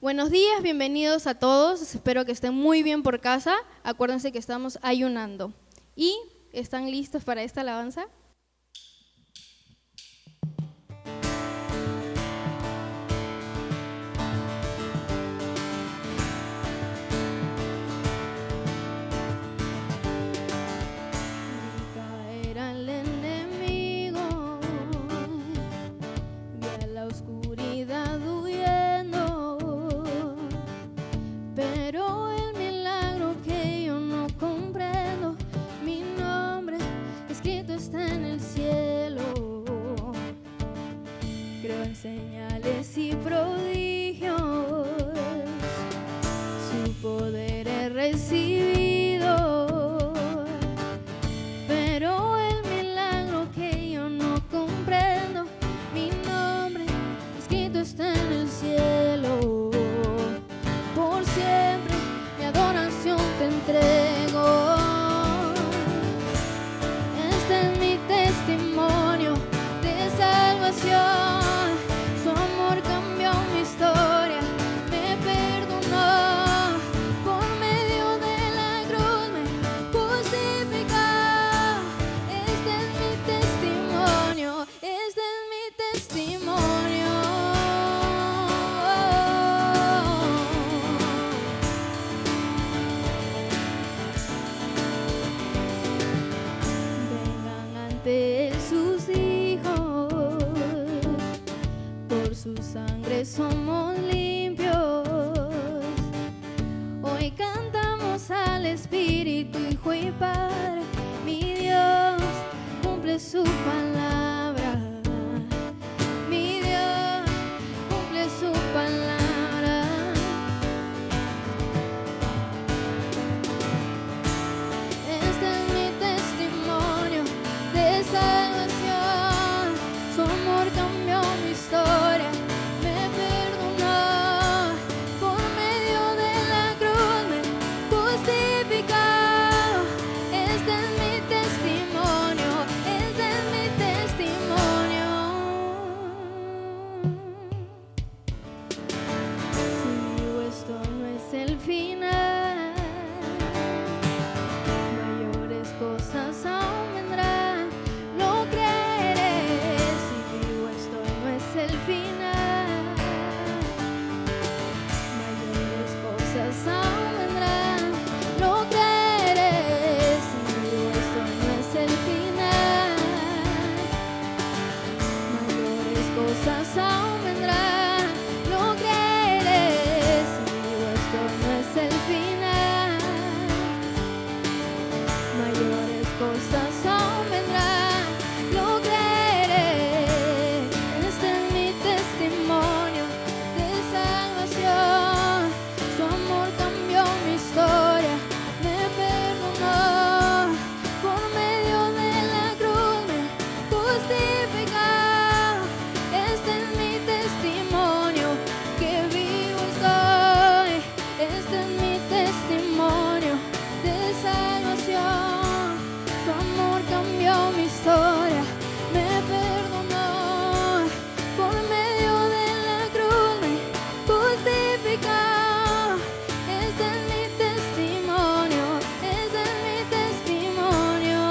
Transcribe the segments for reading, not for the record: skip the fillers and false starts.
Buenos días, bienvenidos a todos. Espero que estén muy bien por casa. Acuérdense que estamos ayunando. ¿Y están listos para esta alabanza? Caerá el enemigo, vi a la oscuridad huyendo, pero el milagro que yo no comprendo, mi nombre escrito está en el cielo. Creo en señales y prodigios, su poder he recibido, pero el milagro que yo no comprendo, mi nombre escrito está en el cielo. Por siempre mi adoración te entrego. Este es mi testimonio de salvación. Su amor cambió mi historia, me perdonó. Por medio de la cruz me justificó. Este es mi testimonio, este es mi testimonio. Vengan ante él sus hijos, por su sangre somos limpios. Hoy cantamos al Espíritu, Hijo y Padre. Mi Dios cumple su palabra. Mi Dios cumple su palabra. Este es mi testimonio de salvación. Su amor cambió mi historia, me perdonó. Por medio de la cruz me justificó. Este es mi testimonio, este es mi testimonio. Si digo esto no es el final, mayores cosas aún vendrán, lo creeré. Si digo esto no es el final, mayores cosas aún vendrán, lo creeré. Si digo esto no es el final, mayores cosas aún vendrán, lo creeré. Si digo esto no es el final, mayores cosas aún vendrán, lo creeré. Este es mi testimonio de salvación. Su amor cambió mi historia, me perdonó. Por medio de la cruz me justificó. Este es mi testimonio, que vivo estoy. Este es mi testimonio de salvación. Su amor cambió mi historia, me perdonó. Por medio de la cruz me justificó. Este es mi testimonio, este es mi testimonio.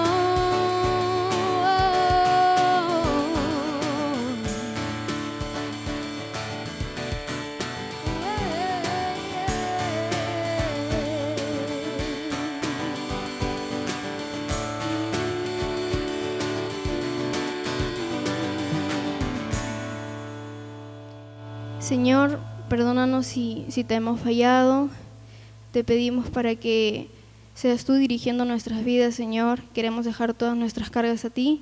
Señor, perdónanos si te hemos fallado. Te pedimos para que seas tú dirigiendo nuestras vidas, Señor. Queremos dejar todas nuestras cargas a ti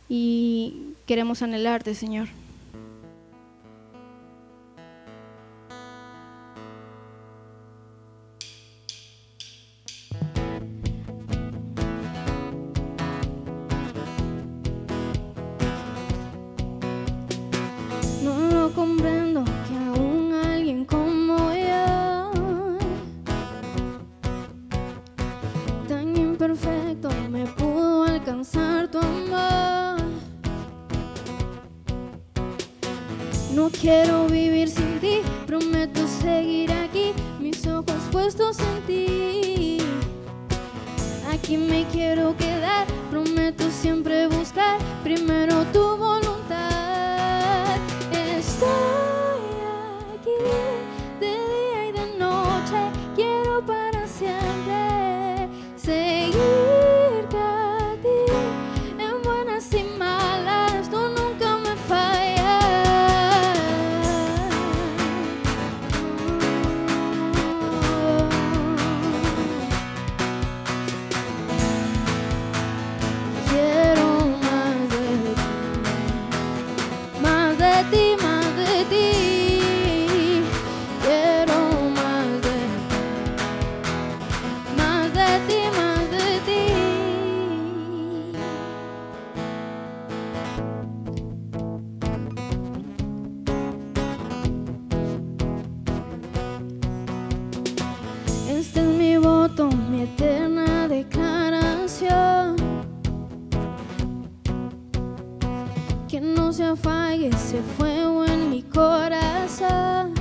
y queremos anhelarte, Señor. No lo comprendo que aún alguien como yo, tan imperfecto, me pudo alcanzar tu amor. No quiero vivir sin ti, prometo ser aquí me quiero quedar. Prometo siempre buscar primero tu voluntad. Estoy aquí de día y de noche, quiero para siempre seguirte a ti. En buenas y malas, tú nunca me fallas. Quiero más de ti, más de ti. Quiero más de ti, más de ti, más de ti. Este es mi voto, mi eterna declaración. Que no se apague ese fuego en mi corazón.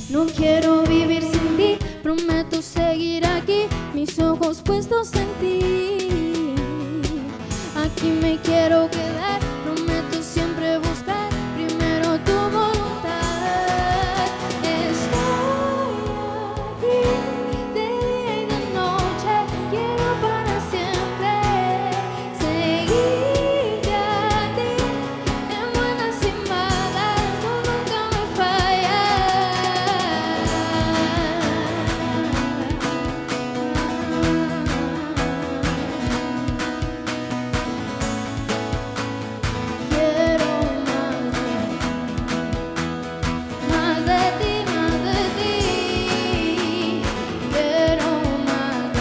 No quiero vivir sin ti, prometo seguir aquí, mis ojos puestos en ti. Aquí me quiero quedar, prometo siempre buscar primero tu voluntad. Estoy aquí de día y de noche, quiero para siempre seguirte a ti. En buenas y malas, tú nunca me Quiero más de ti, más de ti. Quiero más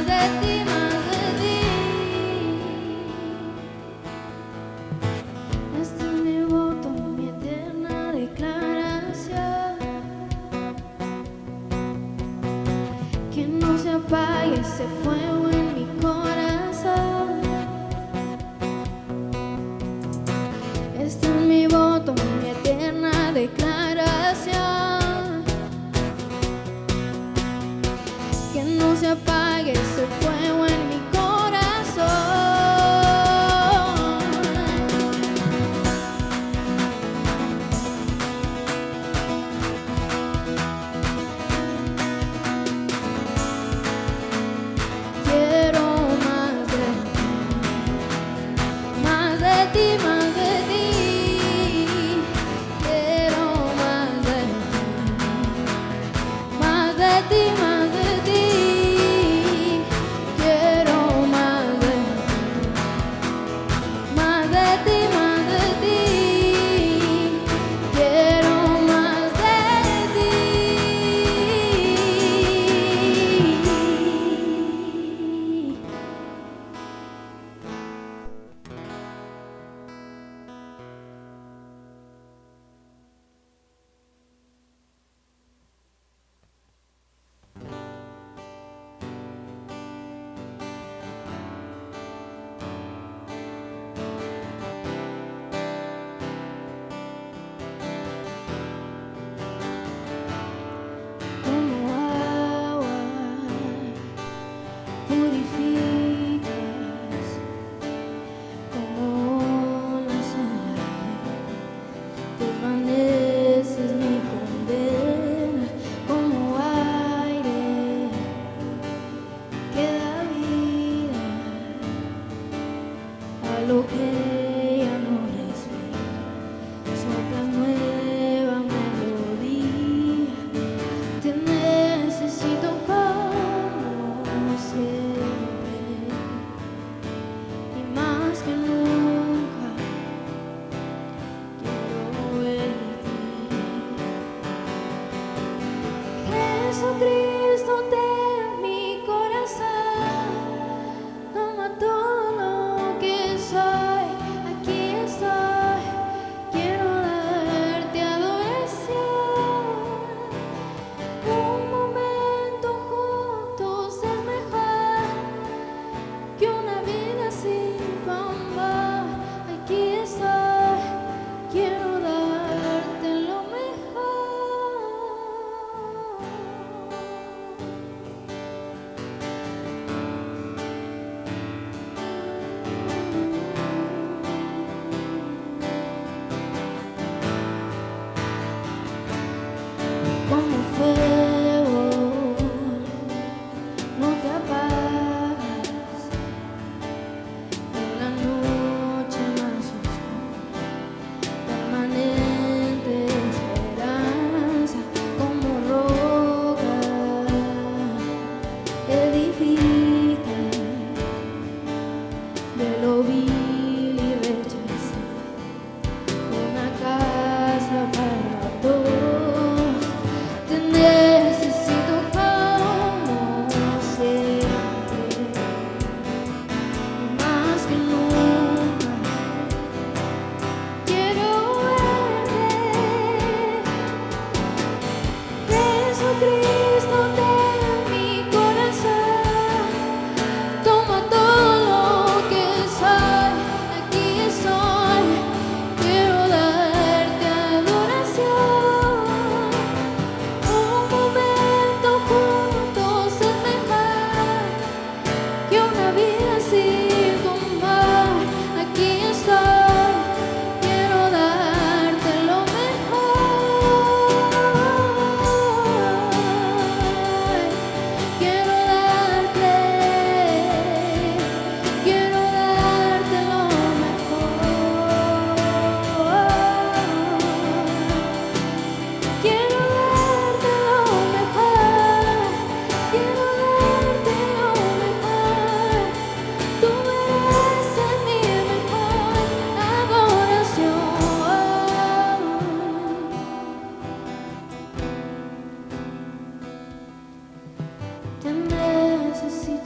de ti, más de ti. Este es mi voto, mi eterna declaración. Que no se apague ese fuego en mi corazón. Este es mi voto, mi eterna declaración. Que no se apague ese fuego en mi corazón. Quiero más de ti, más de ti. Quiero más de ti, más de ti. Quiero más de ti, más de ti. Quiero más de ti. Como agua purificas, como olas en la arena, permaneces mi condena. Como aire que da vida a lo que ya no respira, sopla nueva melodía. Te necesito como siempre y más que nunca quiero verte. Jesucristo, ten mi corazón, toma todo lo que soy. Aquí estoy, quiero darte adoración. Un momento juntos es mejor que una vida sin tu amor. Aquí estoy, quiero darte lo mejor.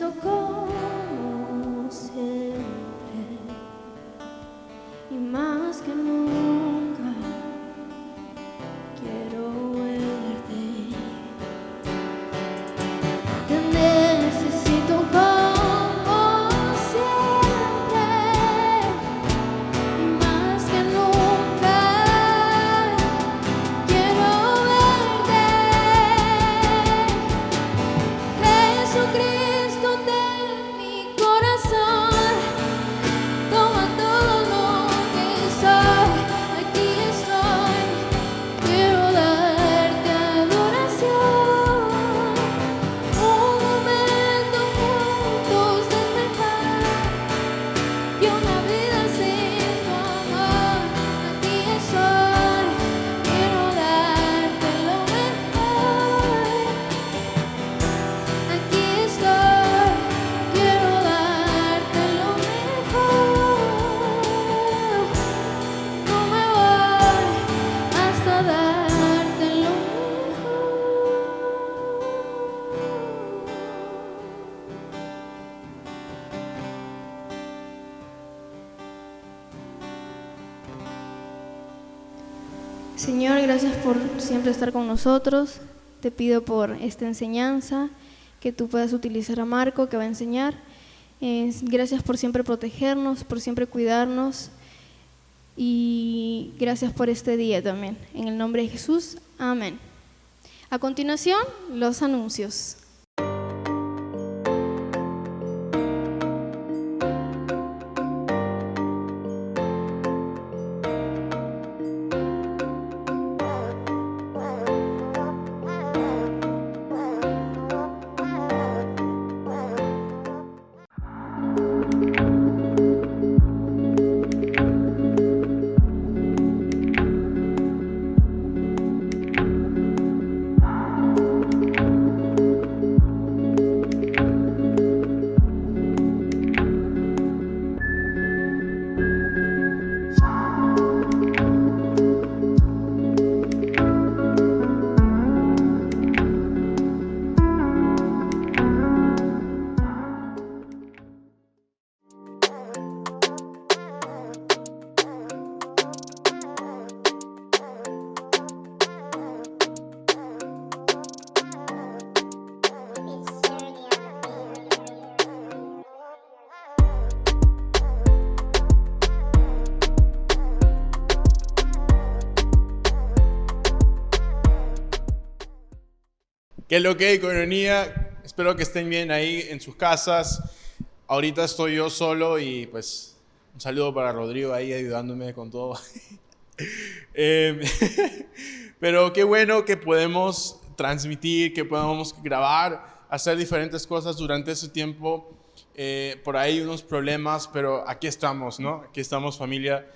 siento como siempre y más que nunca quiero verte. Te necesito como siempre y más que nunca quiero verte. Jesucristo, ten mi corazón, toma todo lo que soy, aquí estoy, quiero darte adoración. Un momento juntos es mejor que una vida sin tu amor, aquí estoy, quiero darte lo mejor. Aquí estoy, quiero darte lo mejor. No me voy hasta darte lo mejor. Señor, gracias por siempre estar con nosotros. Te pido por esta enseñanza, que tú puedas utilizar a Marco, que va a enseñar. Gracias por siempre protegernos, por siempre cuidarnos. Y gracias por este día también. En el nombre de Jesús, amén. A continuación, los anuncios. ¿Qué es lo que hay, coronía? Espero que estén bien ahí en sus casas. Ahorita estoy yo solo y pues un saludo para Rodrigo ahí ayudándome con todo. Pero qué bueno que podemos transmitir, que podemos grabar, hacer diferentes cosas durante ese tiempo. Por ahí unos problemas, pero aquí estamos, ¿no? Aquí estamos, familia,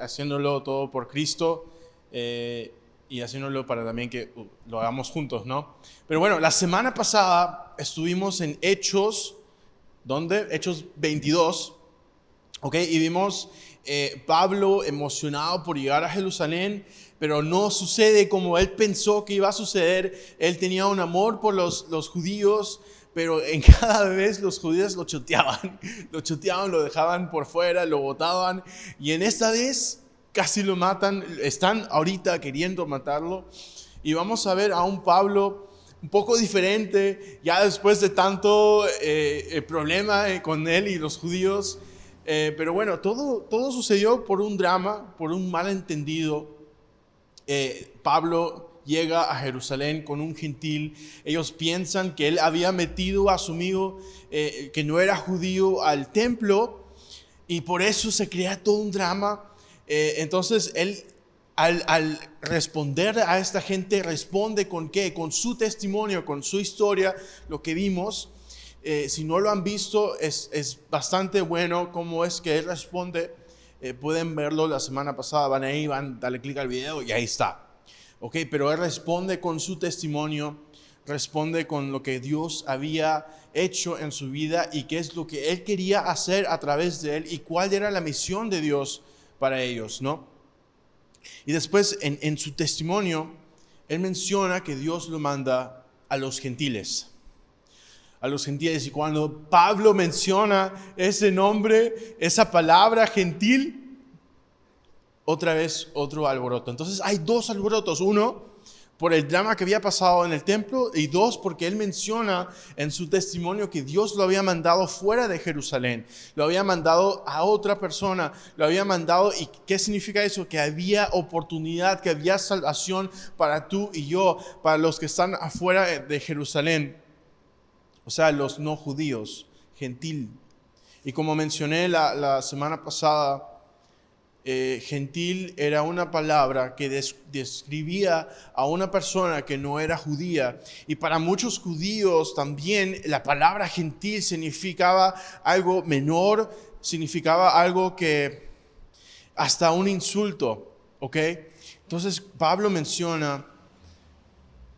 haciéndolo todo por Cristo. Y haciéndolo para también que lo hagamos juntos, ¿no? Pero bueno, la semana pasada estuvimos en Hechos, ¿dónde? Hechos 22, ¿ok? Y vimos Pablo emocionado por llegar a Jerusalén, pero no sucede como él pensó que iba a suceder. Él tenía un amor por los judíos, pero en cada vez los judíos lo choteaban, lo dejaban por fuera, lo botaban, y en esta vez casi lo matan, están ahorita queriendo matarlo. Y vamos a ver a un Pablo un poco diferente, ya después de tanto problema con él y los judíos. Pero bueno, todo sucedió por un drama, por un malentendido. Pablo llega a Jerusalén con un gentil. Ellos piensan que él había metido a su amigo que no era judío al templo, y por eso se crea todo un drama. Entonces él al responder a esta gente responde ¿con qué? Con su testimonio, con su historia, lo que vimos. Si no lo han visto, es bastante bueno cómo es que él responde. Pueden verlo la semana pasada, van ahí, dale clic al video y ahí está. Ok, pero él responde con su testimonio, responde con lo que Dios había hecho en su vida y qué es lo que él quería hacer a través de él y cuál era la misión de Dios para ellos, ¿no? Y después en su testimonio, él menciona que Dios lo manda a los gentiles. a los gentiles. Y cuando Pablo menciona ese nombre, esa palabra gentil, otra vez otro alboroto. Entonces hay dos alborotos. Uno, por el drama que había pasado en el templo, y dos, porque él menciona en su testimonio que Dios lo había mandado fuera de Jerusalén, lo había mandado a otra persona, lo había mandado. ¿Y qué significa eso? Que había oportunidad, que había salvación para tú y yo, para los que están afuera de Jerusalén, o sea, los no judíos, gentil. Y como mencioné la semana pasada, gentil era una palabra que describía a una persona que no era judía. Y para muchos judíos también la palabra gentil significaba algo menor, significaba algo que hasta un insulto, ¿ok? Entonces Pablo menciona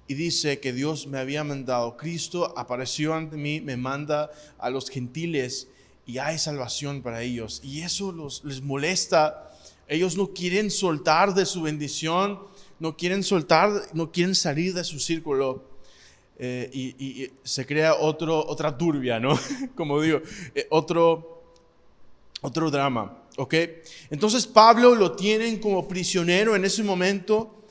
y dice que Dios me había mandado. Cristo apareció ante mí, me manda a los gentiles y hay salvación para ellos. Y eso les molesta. Ellos no quieren soltar de su bendición, no quieren salir de su círculo. Y se crea otra turbia, ¿no? Como digo, otro drama, ¿ok? Entonces Pablo lo tienen como prisionero en ese momento.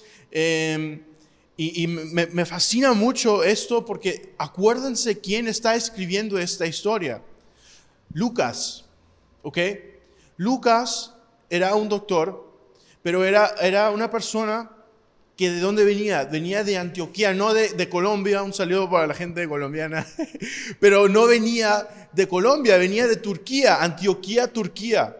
Y me fascina mucho esto porque acuérdense quién está escribiendo esta historia. Lucas, ¿ok? Lucas era un doctor, pero era una persona que ¿de dónde venía? Venía de Antioquía, no de Colombia. Un saludo para la gente colombiana. Pero no venía de Colombia, venía de Turquía, Antioquía, Turquía.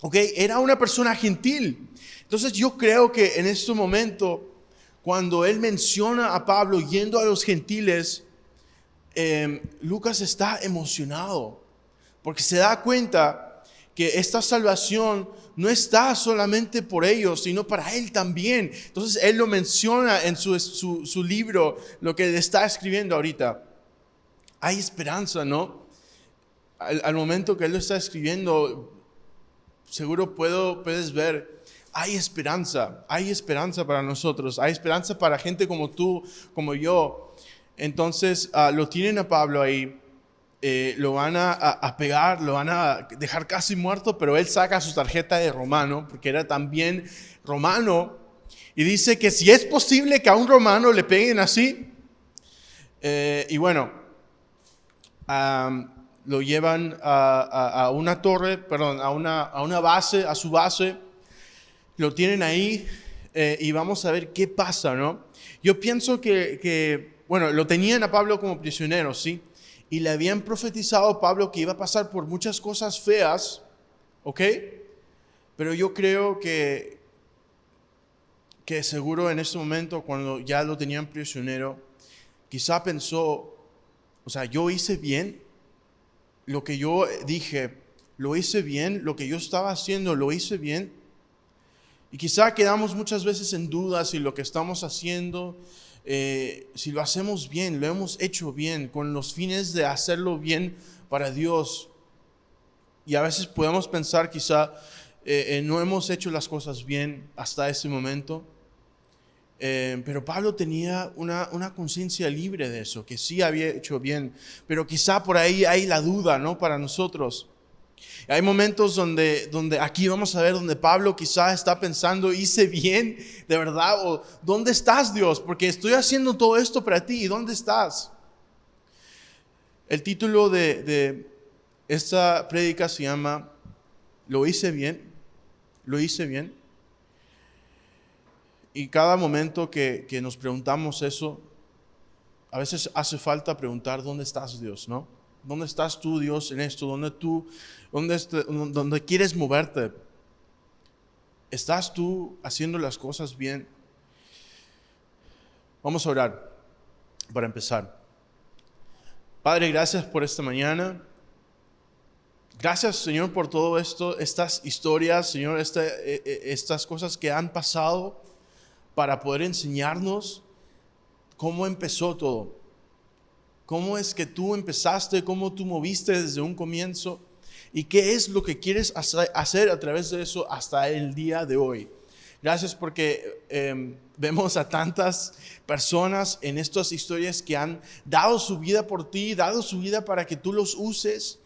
¿Ok? Era una persona gentil. Entonces yo creo que en este momento, cuando él menciona a Pablo yendo a los gentiles, Lucas está emocionado, porque se da cuenta que esta salvación no está solamente por ellos, sino para él también. Entonces él lo menciona en su libro, lo que está escribiendo ahorita. Hay esperanza, ¿no? Al momento que él lo está escribiendo, seguro puedes ver, hay esperanza para nosotros, hay esperanza para gente como tú, como yo. Entonces lo tienen a Pablo ahí. Lo van a pegar, lo van a dejar casi muerto, pero él saca su tarjeta de romano, porque era también romano, y dice que si es posible que a un romano le peguen así. Y bueno, lo llevan a una torre, perdón, a una base, a su base, lo tienen ahí, y vamos a ver qué pasa, ¿no? Yo pienso que bueno, lo tenían a Pablo como prisionero, ¿sí? Y le habían profetizado a Pablo que iba a pasar por muchas cosas feas, ¿ok? Pero yo creo que seguro en este momento, cuando ya lo tenían prisionero, quizá pensó, o sea, yo hice bien lo que yo dije, lo hice bien, lo que yo estaba haciendo, lo hice bien. Y quizá quedamos muchas veces en duda si lo que estamos haciendo, si lo hacemos bien, lo hemos hecho bien, con los fines de hacerlo bien para Dios. Y a veces podemos pensar quizá no hemos hecho las cosas bien hasta ese momento. Pero Pablo tenía una conciencia libre de eso, que sí había hecho bien. Pero quizá por ahí hay la duda, ¿no? Para nosotros. Hay momentos donde aquí vamos a ver donde Pablo quizá está pensando, hice bien de verdad, o ¿dónde estás, Dios? Porque estoy haciendo todo esto para ti, ¿y dónde estás? El título de esta prédica se llama ¿Lo hice bien? ¿Lo hice bien? Y cada momento que nos preguntamos eso, a veces hace falta preguntar ¿dónde estás, Dios? ¿No? ¿Dónde estás tú, Dios, en esto? ¿Dónde quieres moverte? ¿Estás tú haciendo las cosas bien? Vamos a orar para empezar. Padre, gracias por esta mañana. Gracias, Señor, por todo esto, estas historias, Señor, estas cosas que han pasado para poder enseñarnos cómo empezó todo. ¿Cómo es que tú empezaste? ¿Cómo tú moviste desde un comienzo? ¿Y qué es lo que quieres hacer a través de eso hasta el día de hoy? Gracias porque vemos a tantas personas en estas historias que han dado su vida por ti, dado su vida para que tú los uses.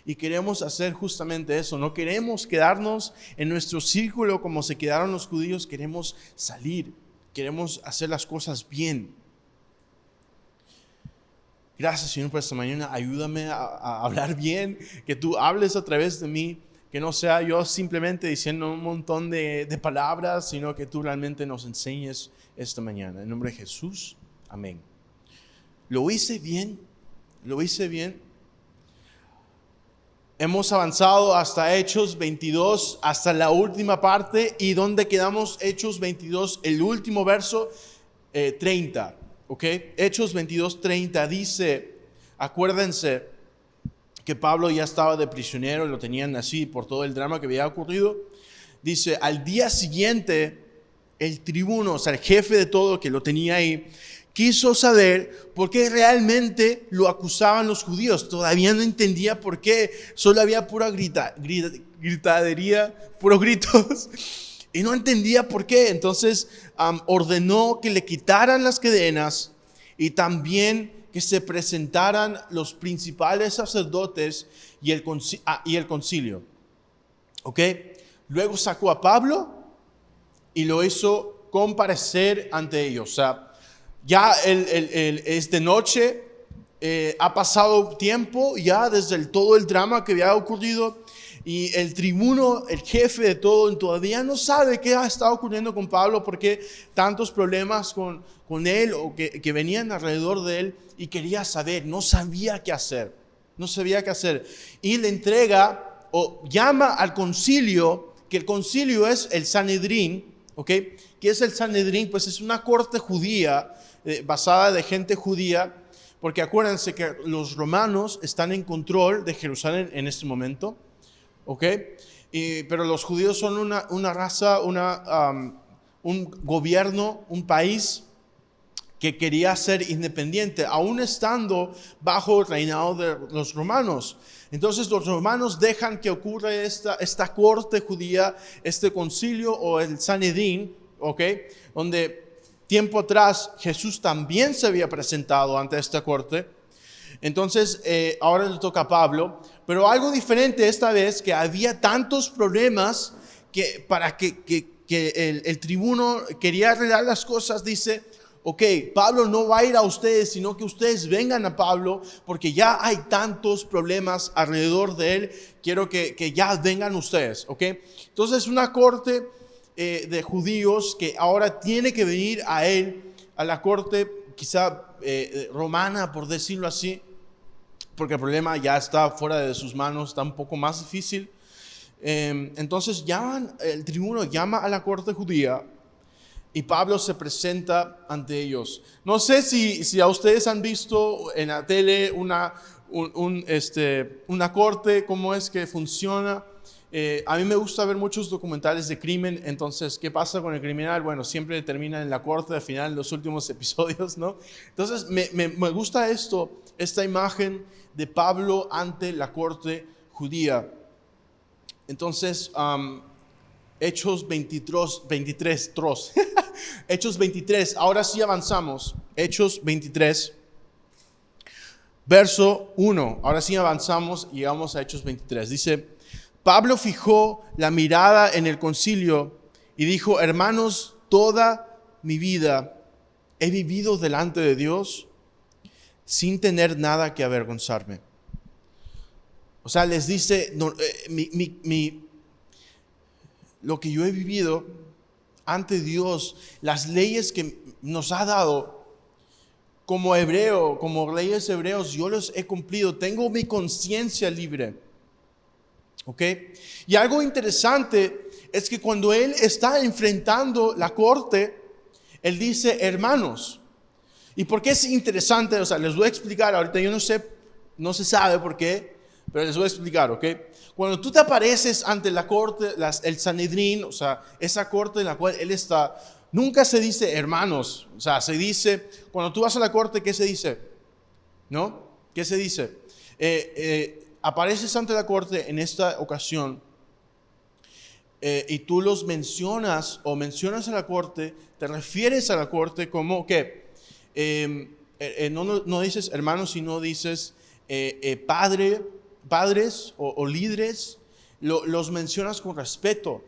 Y queremos hacer justamente eso. No queremos quedarnos en nuestro círculo como se quedaron los judíos. Queremos salir. Queremos hacer las cosas bien. Gracias, Señor, por esta mañana. Ayúdame a hablar bien. Que tú hables a través de mí. Que no sea yo simplemente diciendo un montón de palabras, sino que tú realmente nos enseñes esta mañana. En nombre de Jesús. Amén. ¿Lo hice bien? ¿Lo hice bien? Hemos avanzado hasta Hechos 22, hasta la última parte. ¿Y dónde quedamos? Hechos 22, el último verso, 30. ¿Ok? Hechos 22, 30 dice, acuérdense que Pablo ya estaba de prisionero, lo tenían así por todo el drama que había ocurrido. Dice, al día siguiente, el tribuno, o sea, el jefe de todo que lo tenía ahí, quiso saber por qué realmente lo acusaban los judíos. Todavía no entendía por qué. Solo había pura gritadería, puros gritos. Y no entendía por qué. Entonces ordenó que le quitaran las cadenas y también que se presentaran los principales sacerdotes y el concilio. ¿Ok? Luego sacó a Pablo y lo hizo comparecer ante ellos. O sea, ya es de noche, ha pasado tiempo ya desde todo el drama que había ocurrido y el tribuno, el jefe de todo, todavía no sabe qué ha estado ocurriendo con Pablo, porque tantos problemas con él o que venían alrededor de él, y quería saber, no sabía qué hacer, y le entrega o llama al concilio, que el concilio es el Sanedrín, ¿ok? ¿Qué es el Sanedrín? Pues es una corte judía, basada de gente judía, porque acuérdense que los romanos están en control de Jerusalén en este momento, ¿ok? Pero los judíos son una raza, un gobierno, un país que quería ser independiente, aún estando bajo el reinado de los romanos. Entonces los romanos dejan que ocurra esta corte judía, este concilio o el Sanedrín, ¿ok? Donde tiempo atrás Jesús también se había presentado ante esta corte. Entonces ahora le toca a Pablo, pero algo diferente esta vez, que había tantos problemas que para que el tribuno quería arreglar las cosas. Dice, ok, Pablo no va a ir a ustedes, sino que ustedes vengan a Pablo, porque ya hay tantos problemas alrededor de él. Quiero que ya vengan ustedes, ok. Entonces una corte de judíos que ahora tiene que venir a él, a la corte quizá romana, por decirlo así, porque el problema ya está fuera de sus manos, está un poco más difícil. Entonces el tribuno llama a la corte judía y Pablo se presenta ante ellos. No sé si a ustedes han visto en la tele una corte, cómo es que funciona. A mí me gusta ver muchos documentales de crimen. Entonces, ¿qué pasa con el criminal? Bueno, siempre termina en la corte al final, en los últimos episodios, ¿no? Entonces, me gusta esta imagen de Pablo ante la corte judía. Entonces, Hechos 23, Hechos 23, ahora sí avanzamos. Hechos 23, verso 1. Ahora sí avanzamos y llegamos a Hechos 23. Dice, Pablo fijó la mirada en el concilio y dijo, hermanos, toda mi vida he vivido delante de Dios sin tener nada que avergonzarme. O sea, les dice, lo que yo he vivido ante Dios, las leyes que nos ha dado como hebreo, como leyes hebreos, yo los he cumplido. Tengo mi conciencia libre. ¿Ok? Y algo interesante es que cuando él está enfrentando la corte, él dice hermanos. ¿Y por qué es interesante? O sea, les voy a explicar. Ahorita yo no se sabe por qué, pero les voy a explicar, ¿ok? Cuando tú te apareces ante la corte, el Sanedrín, o sea, esa corte en la cual él está, nunca se dice hermanos. O sea, se dice, cuando tú vas a la corte, ¿qué se dice? ¿No? ¿Qué se dice? Apareces ante la corte en esta ocasión y tú los mencionas o mencionas a la corte, te refieres a la corte como que no dices hermanos, sino dices padres o líderes, los mencionas con respeto.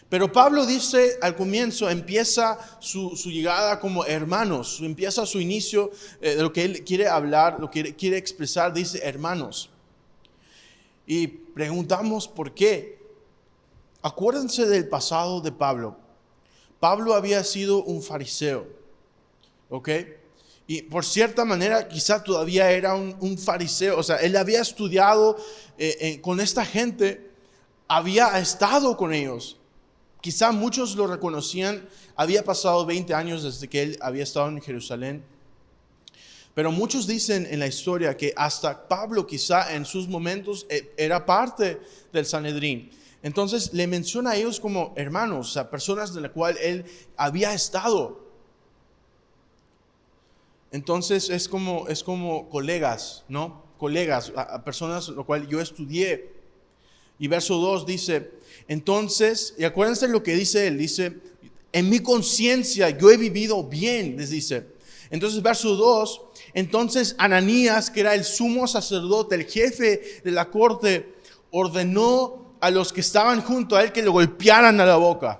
Pero Pablo dice al comienzo, empieza su llegada como hermanos, empieza su inicio de lo que él quiere hablar, lo que quiere expresar, dice hermanos. Y preguntamos por qué. Acuérdense del pasado de Pablo. Pablo había sido un fariseo, ¿ok? Y por cierta manera quizá todavía era un fariseo, o sea, él había estudiado con esta gente, había estado con ellos. Quizá muchos lo reconocían, había pasado 20 años desde que él había estado en Jerusalén. Pero muchos dicen en la historia que hasta Pablo quizá en sus momentos era parte del Sanedrín. Entonces le menciona a ellos como hermanos, o sea, personas de las cuales él había estado. Entonces es como colegas, ¿no? Colegas, a personas lo cual yo estudié. Y verso 2 dice, entonces, y acuérdense lo que dice él, dice, en mi conciencia yo he vivido bien, les dice. Entonces verso 2, entonces Ananías, que era el sumo sacerdote, el jefe de la corte, ordenó a los que estaban junto a él que lo golpearan a la boca.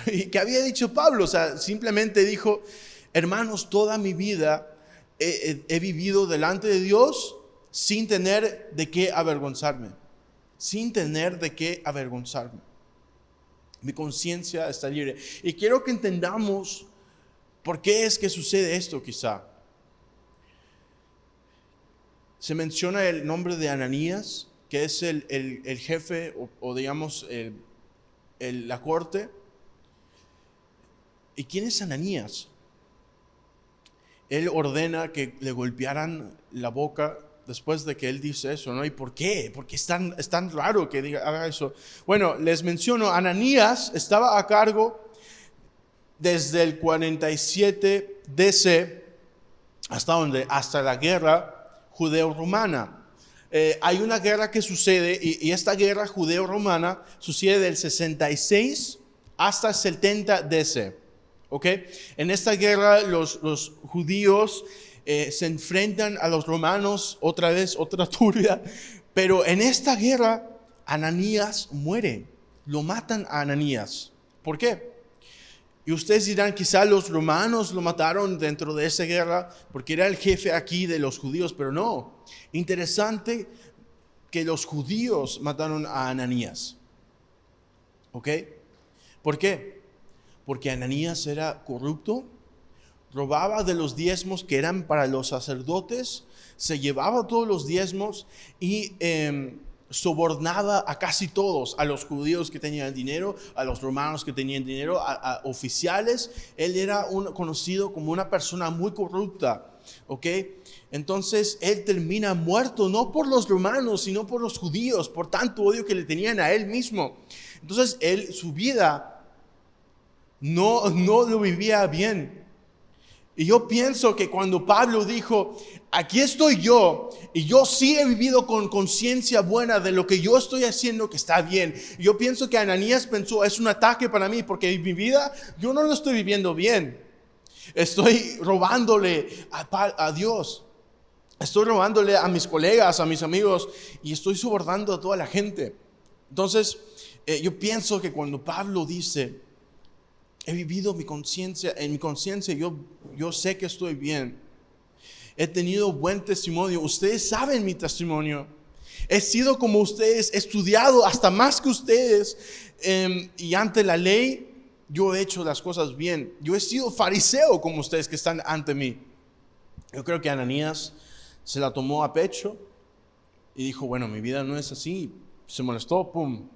¿Y qué había dicho Pablo? O sea, simplemente dijo, hermanos, toda mi vida he vivido delante de Dios sin tener de qué avergonzarme. Sin tener de qué avergonzarme. Mi conciencia está libre. Y quiero que entendamos por qué es que sucede esto quizá. Se menciona el nombre de Ananías, que es el jefe o digamos la corte. ¿Y quién es Ananías? Él ordena que le golpearan la boca después de que él dice eso, ¿no? ¿Y por qué? Porque es tan raro que haga eso. Bueno, les menciono, Ananías estaba a cargo desde el 47 DC hasta la guerra judeo-romana. Hay una guerra que sucede y esta guerra judeo-romana sucede del 66 hasta el 70 DC. ¿Ok? En esta guerra los judíos se enfrentan a los romanos, otra vez, otra turbia, pero en esta guerra Ananías muere, lo matan a Ananías. ¿Por qué? Y ustedes dirán, quizá los romanos lo mataron dentro de esa guerra porque era el jefe aquí de los judíos, pero no. Interesante que los judíos mataron a Ananías. ¿Ok? ¿Por qué? Porque Ananías era corrupto, robaba de los diezmos que eran para los sacerdotes, se llevaba todos los diezmos y sobornaba a casi todos, a los judíos que tenían dinero, a los romanos que tenían dinero, a oficiales. Él era conocido como una persona muy corrupta, ¿ok? Entonces él termina muerto, no por los romanos, sino por los judíos, por tanto odio que le tenían a él mismo. Entonces su vida no lo vivía bien. Y yo pienso que cuando Pablo dijo, aquí estoy yo, y yo sí he vivido con conciencia buena de lo que yo estoy haciendo que está bien. Yo pienso que Ananías pensó, es un ataque para mí, porque mi vida yo no lo estoy viviendo bien. Estoy robándole a Dios. Estoy robándole a mis colegas, a mis amigos, y estoy sobornando a toda la gente. Entonces, yo pienso que cuando Pablo dice, he vivido en mi conciencia yo sé que estoy bien. He tenido buen testimonio. Ustedes saben mi testimonio. He sido como ustedes, he estudiado hasta más que ustedes. Y ante la ley, yo he hecho las cosas bien. Yo he sido fariseo como ustedes que están ante mí. Yo creo que Ananías se la tomó a pecho y dijo, bueno, mi vida no es así. Se molestó, pum,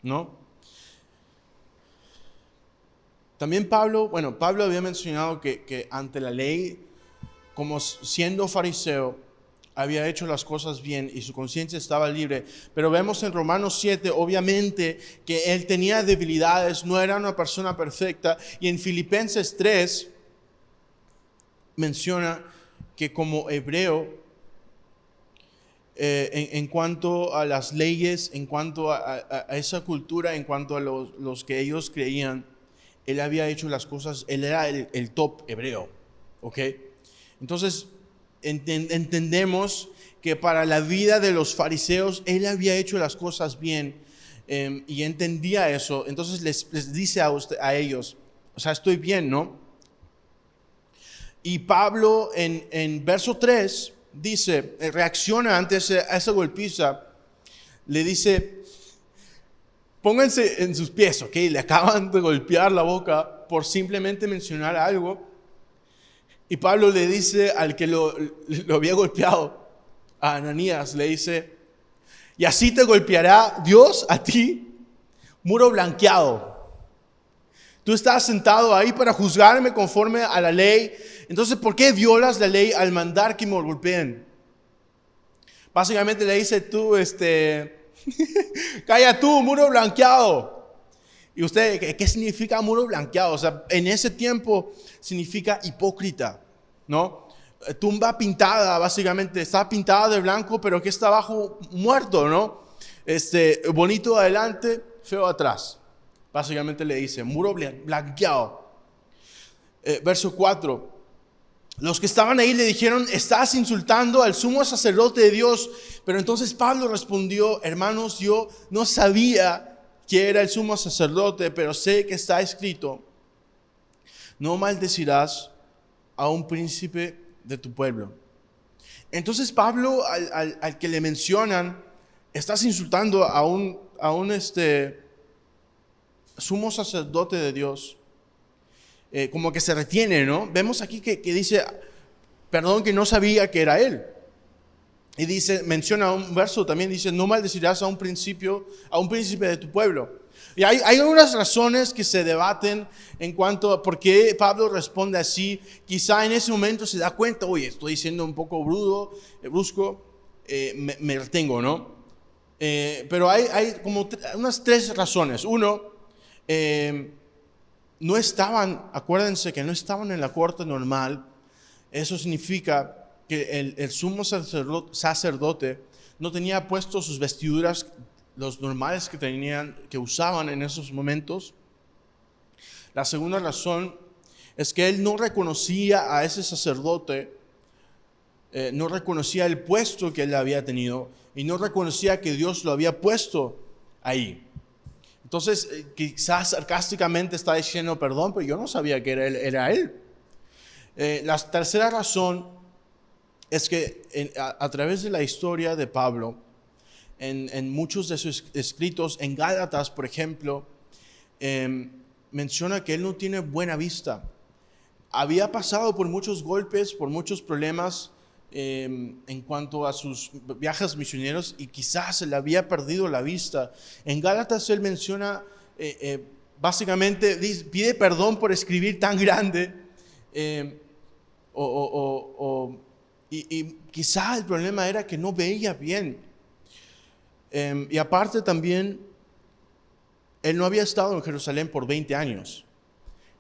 ¿no? También Pablo había mencionado que ante la ley, como siendo fariseo, había hecho las cosas bien y su conciencia estaba libre. Pero vemos en Romanos 7, obviamente, que él tenía debilidades, no era una persona perfecta. Y en Filipenses 3 menciona que como hebreo, en cuanto a las leyes, en cuanto a esa cultura, en cuanto a los que ellos creían. Él había hecho las cosas, él era el top hebreo, ¿ok? Entonces, entendemos que para la vida de los fariseos, él había hecho las cosas bien y entendía eso. Entonces les dice a ellos, o sea, estoy bien, ¿no? Y Pablo en verso 3 dice, reacciona ante esa golpiza, le dice, pónganse en sus pies, ¿ok? Le acaban de golpear la boca por simplemente mencionar algo. Y Pablo le dice al que lo había golpeado, a Ananías, le dice, y así te golpeará Dios a ti, muro blanqueado. Tú estás sentado ahí para juzgarme conforme a la ley. Entonces, ¿por qué violas la ley al mandar que me golpeen? Básicamente le dice, tú, calla tú, muro blanqueado. ¿Y usted qué significa muro blanqueado? O sea, en ese tiempo significa hipócrita, ¿no? Tumba pintada, básicamente, está pintada de blanco, pero que está abajo muerto, ¿no? Bonito adelante, feo atrás. Básicamente le dice, muro blanqueado. Verso 4. Los que estaban ahí le dijeron, estás insultando al sumo sacerdote de Dios. Pero entonces Pablo respondió, hermanos, yo no sabía que era el sumo sacerdote, pero sé que está escrito, no maldecirás a un príncipe de tu pueblo. Entonces Pablo, al que le mencionan, estás insultando a un sumo sacerdote de Dios, como que se retiene, ¿no? Vemos aquí que dice, perdón, que no sabía que era él. Y dice, menciona un verso también, dice, no maldecirás a un príncipe de tu pueblo. Y hay algunas razones que se debaten en cuanto a por qué Pablo responde así. Quizá en ese momento se da cuenta, oye, estoy siendo un poco brusco, me retengo, ¿no? Pero hay como unas 3 razones. Uno, no estaban, acuérdense que no estaban en la corte normal. Eso significa que el sumo sacerdote no tenía puesto sus vestiduras, los normales que usaban en esos momentos. La segunda razón es que él no reconocía a ese sacerdote, no reconocía el puesto que él había tenido y no reconocía que Dios lo había puesto ahí. Entonces, quizás sarcásticamente está diciendo, perdón, pero yo no sabía que era él. La tercera razón es que a través de la historia de Pablo, en muchos de sus escritos, en Gálatas, por ejemplo, menciona que él no tiene buena vista. Había pasado por muchos golpes, por muchos problemas en cuanto a sus viajes misioneros y quizás se le había perdido la vista. En Gálatas él menciona, básicamente pide perdón por escribir tan grande y quizá el problema era que no veía bien. Y aparte también, él no había estado en Jerusalén por 20 años.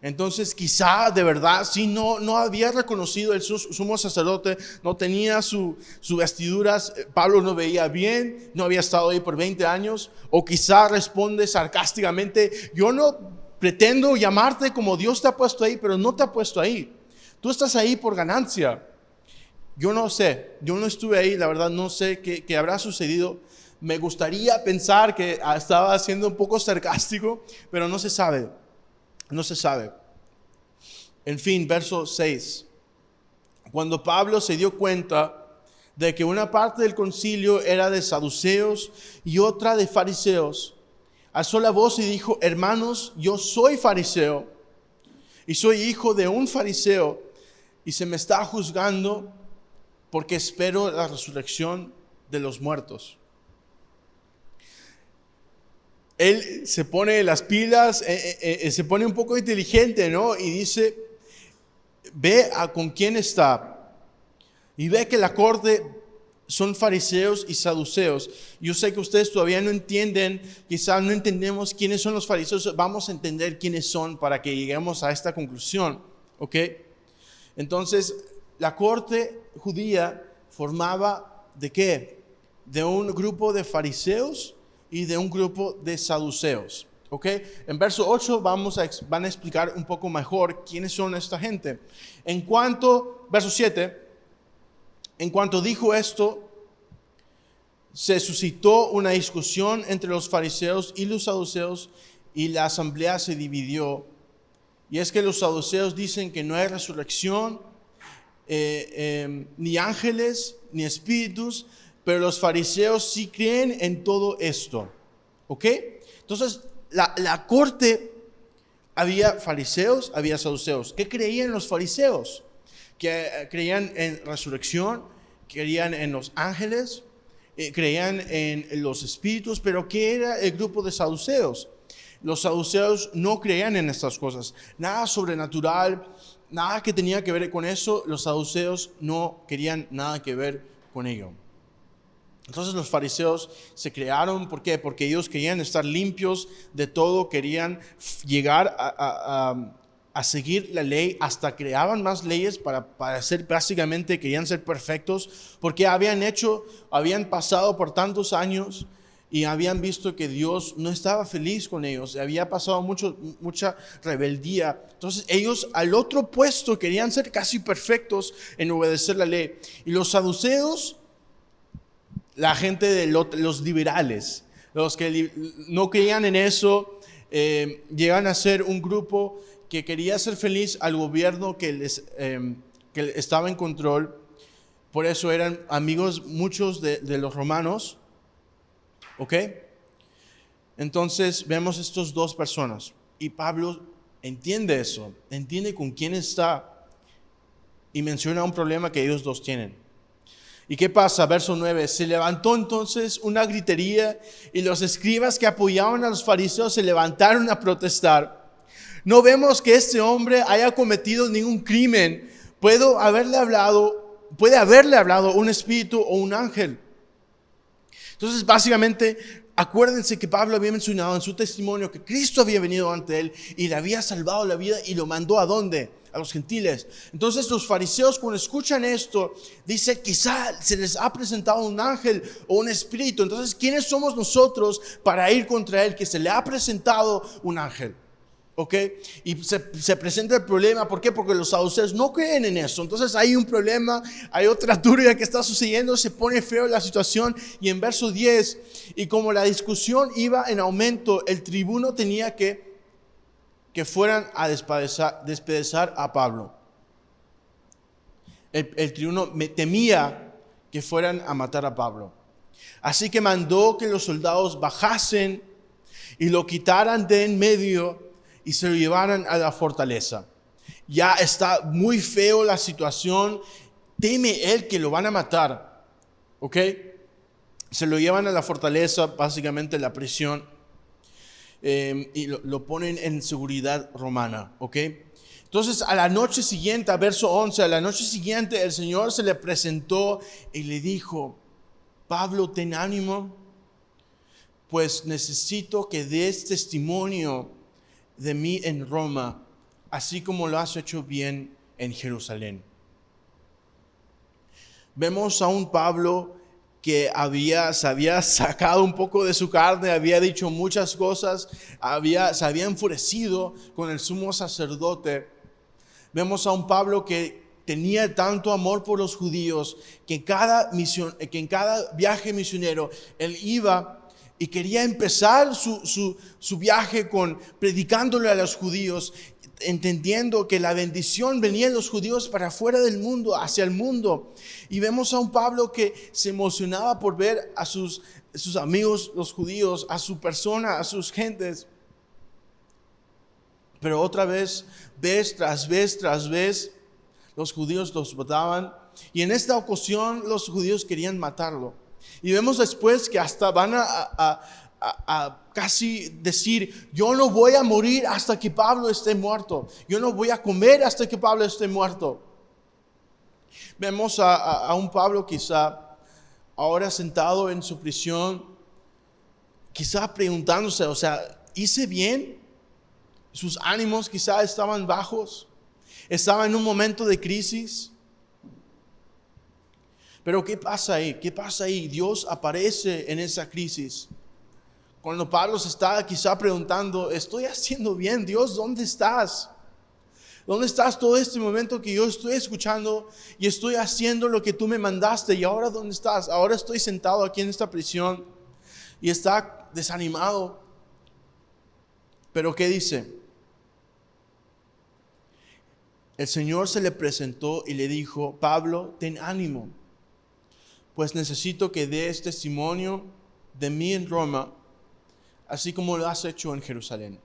Entonces quizá de verdad sí no había reconocido el sumo sacerdote, no tenía sus vestiduras, Pablo no veía bien, no había estado ahí por 20 años. O quizá responde sarcásticamente, yo no pretendo llamarte como Dios te ha puesto ahí, pero no te ha puesto ahí. Tú estás ahí por ganancia. Yo no sé, yo no estuve ahí, la verdad no sé qué habrá sucedido. Me gustaría pensar que estaba siendo un poco sarcástico, pero no se sabe. No se sabe. En fin, verso 6. Cuando Pablo se dio cuenta de que una parte del concilio era de saduceos y otra de fariseos, alzó la voz y dijo, hermanos, yo soy fariseo y soy hijo de un fariseo y se me está juzgando porque espero la resurrección de los muertos. Él se pone las pilas, se pone un poco inteligente, ¿no? Y dice, ve con quién está. Y ve que la corte son fariseos y saduceos. Yo sé que ustedes todavía no entienden, quizás no entendemos quiénes son los fariseos. Vamos a entender quiénes son para que lleguemos a esta conclusión, ¿ok? Entonces, la corte judía formaba ¿de qué? de un grupo de fariseos y de un grupo de saduceos. ¿Ok? En verso 8 van a explicar un poco mejor quiénes son esta gente. Verso 7, en cuanto dijo esto, se suscitó una discusión entre los fariseos y los saduceos y la asamblea se dividió. Y es que los saduceos dicen que no hay resurrección, ni ángeles, ni espíritus, pero los fariseos sí creen en todo esto. ¿Ok? Entonces, la corte, había fariseos, había saduceos. ¿Qué creían los fariseos? Que creían en resurrección, creían en los ángeles, creían en los espíritus, pero ¿qué era el grupo de saduceos? Los saduceos no creían en estas cosas, nada sobrenatural, nada que tenía que ver con eso. Los saduceos no querían nada que ver con ello. Entonces los fariseos se crearon, ¿por qué? Porque ellos querían estar limpios de todo, querían llegar a seguir la ley, hasta creaban más leyes para ser, básicamente querían ser perfectos, porque habían pasado por tantos años y habían visto que Dios no estaba feliz con ellos, había pasado mucha rebeldía. Entonces ellos al otro puesto querían ser casi perfectos en obedecer la ley. Y los saduceos, la gente de los liberales, los que no creían en eso, llegan a ser un grupo que quería hacer feliz al gobierno que estaba en control. Por eso eran amigos muchos de los romanos. ¿Ok? Entonces vemos estos dos personas y Pablo entiende eso, entiende con quién está y menciona un problema que ellos dos tienen. ¿Y qué pasa? Verso 9, se levantó entonces una gritería y los escribas que apoyaban a los fariseos se levantaron a protestar. No vemos que este hombre haya cometido ningún crimen. Puede haberle hablado un espíritu o un ángel. Entonces, básicamente, acuérdense que Pablo había mencionado en su testimonio que Cristo había venido ante él y le había salvado la vida y lo mandó ¿a dónde? A los gentiles. Entonces los fariseos, cuando escuchan esto, dicen, quizá se les ha presentado un ángel o un espíritu. Entonces, ¿quiénes somos nosotros para ir contra él que se le ha presentado un ángel? ¿Ok? Y se presenta el problema. ¿Por qué? Porque los saduceos no creen en eso. Entonces hay un problema, hay otra turbia que está sucediendo, se pone feo la situación. Y en verso 10, y como la discusión iba en aumento, el tribuno tenía que fueran a despedazar a Pablo. El tribuno temía que fueran a matar a Pablo. Así que mandó que los soldados bajasen y lo quitaran de en medio y se lo llevaran a la fortaleza. Ya está muy feo la situación, teme él que lo van a matar. ¿Ok? Se lo llevan a la fortaleza, básicamente la prisión. Y lo ponen en seguridad romana, ¿ok? Entonces a la noche siguiente, a verso 11, a la noche siguiente el Señor se le presentó y le dijo, Pablo, ten ánimo, pues necesito que des testimonio de mí en Roma, así como lo has hecho bien en Jerusalén. Vemos a un Pablo que se había sacado un poco de su carne, había dicho muchas cosas, se había enfurecido con el sumo sacerdote. Vemos a un Pablo que tenía tanto amor por los judíos que en cada viaje misionero él iba y quería empezar su viaje predicándole a los judíos, entendiendo que la bendición venía de los judíos para afuera del mundo, hacia el mundo. Y vemos a un Pablo que se emocionaba por ver a sus amigos los judíos, a su persona, a sus gentes. Pero otra vez tras vez, los judíos los mataban. Y en esta ocasión los judíos querían matarlo. Y vemos después que hasta van a casi decir, yo no voy a morir hasta que Pablo esté muerto. Yo no voy a comer hasta que Pablo esté muerto. Vemos a un Pablo quizá ahora sentado en su prisión, quizá preguntándose, o sea, ¿hice bien? Sus ánimos quizá estaban bajos, estaba en un momento de crisis. Pero ¿qué pasa ahí? ¿Qué pasa ahí? Dios aparece en esa crisis. Cuando Pablo se está quizá preguntando, ¿estoy haciendo bien? Dios, ¿dónde estás? ¿Dónde estás todo este momento que yo estoy escuchando y estoy haciendo lo que tú me mandaste? ¿Y ahora dónde estás? Ahora estoy sentado aquí en esta prisión y está desanimado. Pero ¿qué dice? El Señor se le presentó y le dijo, Pablo, ten ánimo, pues necesito que des testimonio de mí en Roma, así como lo has hecho en Jerusalén.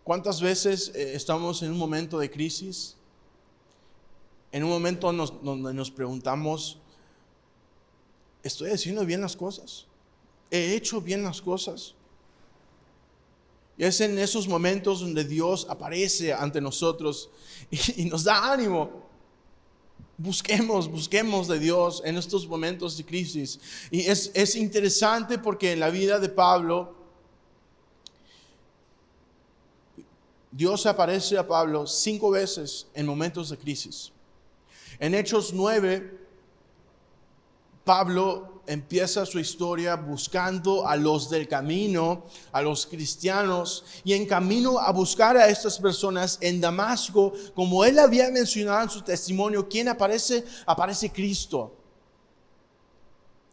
¿Cuántas veces estamos en un momento de crisis? En un momento donde nos preguntamos, ¿estoy haciendo bien las cosas? ¿He hecho bien las cosas? Y es en esos momentos donde Dios aparece ante nosotros y nos da ánimo. Busquemos de Dios en estos momentos de crisis. Y es interesante porque en la vida de Pablo, Dios se aparece a Pablo 5 veces en momentos de crisis. En Hechos 9, Pablo empieza su historia buscando a los del camino, a los cristianos, y en camino a buscar a estas personas en Damasco, como él había mencionado en su testimonio, ¿quién aparece? Aparece Cristo.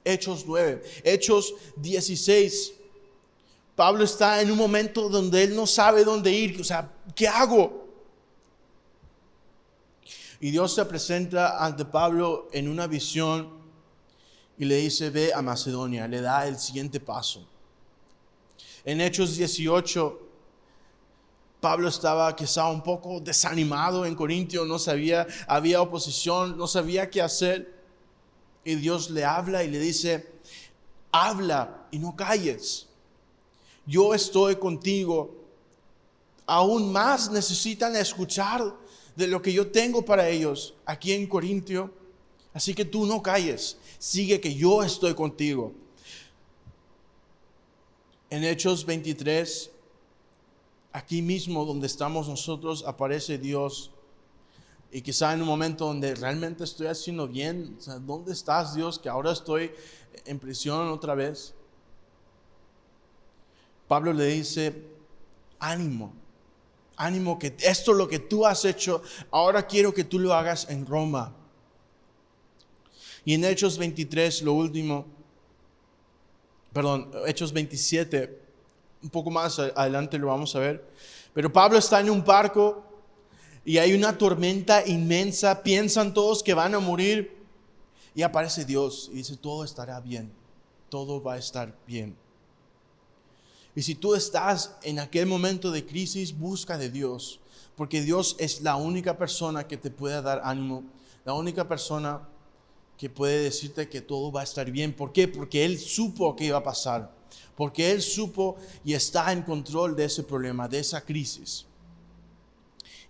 Hechos 9, Hechos 16. Pablo está en un momento donde él no sabe dónde ir, o sea, ¿qué hago? Y Dios se presenta ante Pablo en una visión y le dice, ve a Macedonia, le da el siguiente paso. En Hechos 18, Pablo estaba quizá un poco desanimado en Corintio, no sabía, había oposición, no sabía qué hacer. Y Dios le habla y le dice, habla y no calles. Yo estoy contigo. Aún más necesitan escuchar de lo que yo tengo para ellos aquí en Corintio. Así que tú no calles, sigue que yo estoy contigo. En Hechos 23, aquí mismo donde estamos nosotros, aparece Dios. Y quizá en un momento donde realmente estoy haciendo bien, o sea, ¿dónde estás, Dios? Que ahora estoy en prisión otra vez. Pablo le dice, ánimo, que esto es lo que tú has hecho, ahora quiero que tú lo hagas en Roma. Y en Hechos 23, Hechos 27, un poco más adelante lo vamos a ver. Pero Pablo está en un barco y hay una tormenta inmensa, piensan todos que van a morir. Y aparece Dios y dice, todo estará bien, todo va a estar bien. Y si tú estás en aquel momento de crisis, busca de Dios, porque Dios es la única persona que te puede dar ánimo, la única persona que puede decirte que todo va a estar bien. ¿Por qué? Porque Él supo que iba a pasar, porque Él supo y está en control de ese problema, de esa crisis.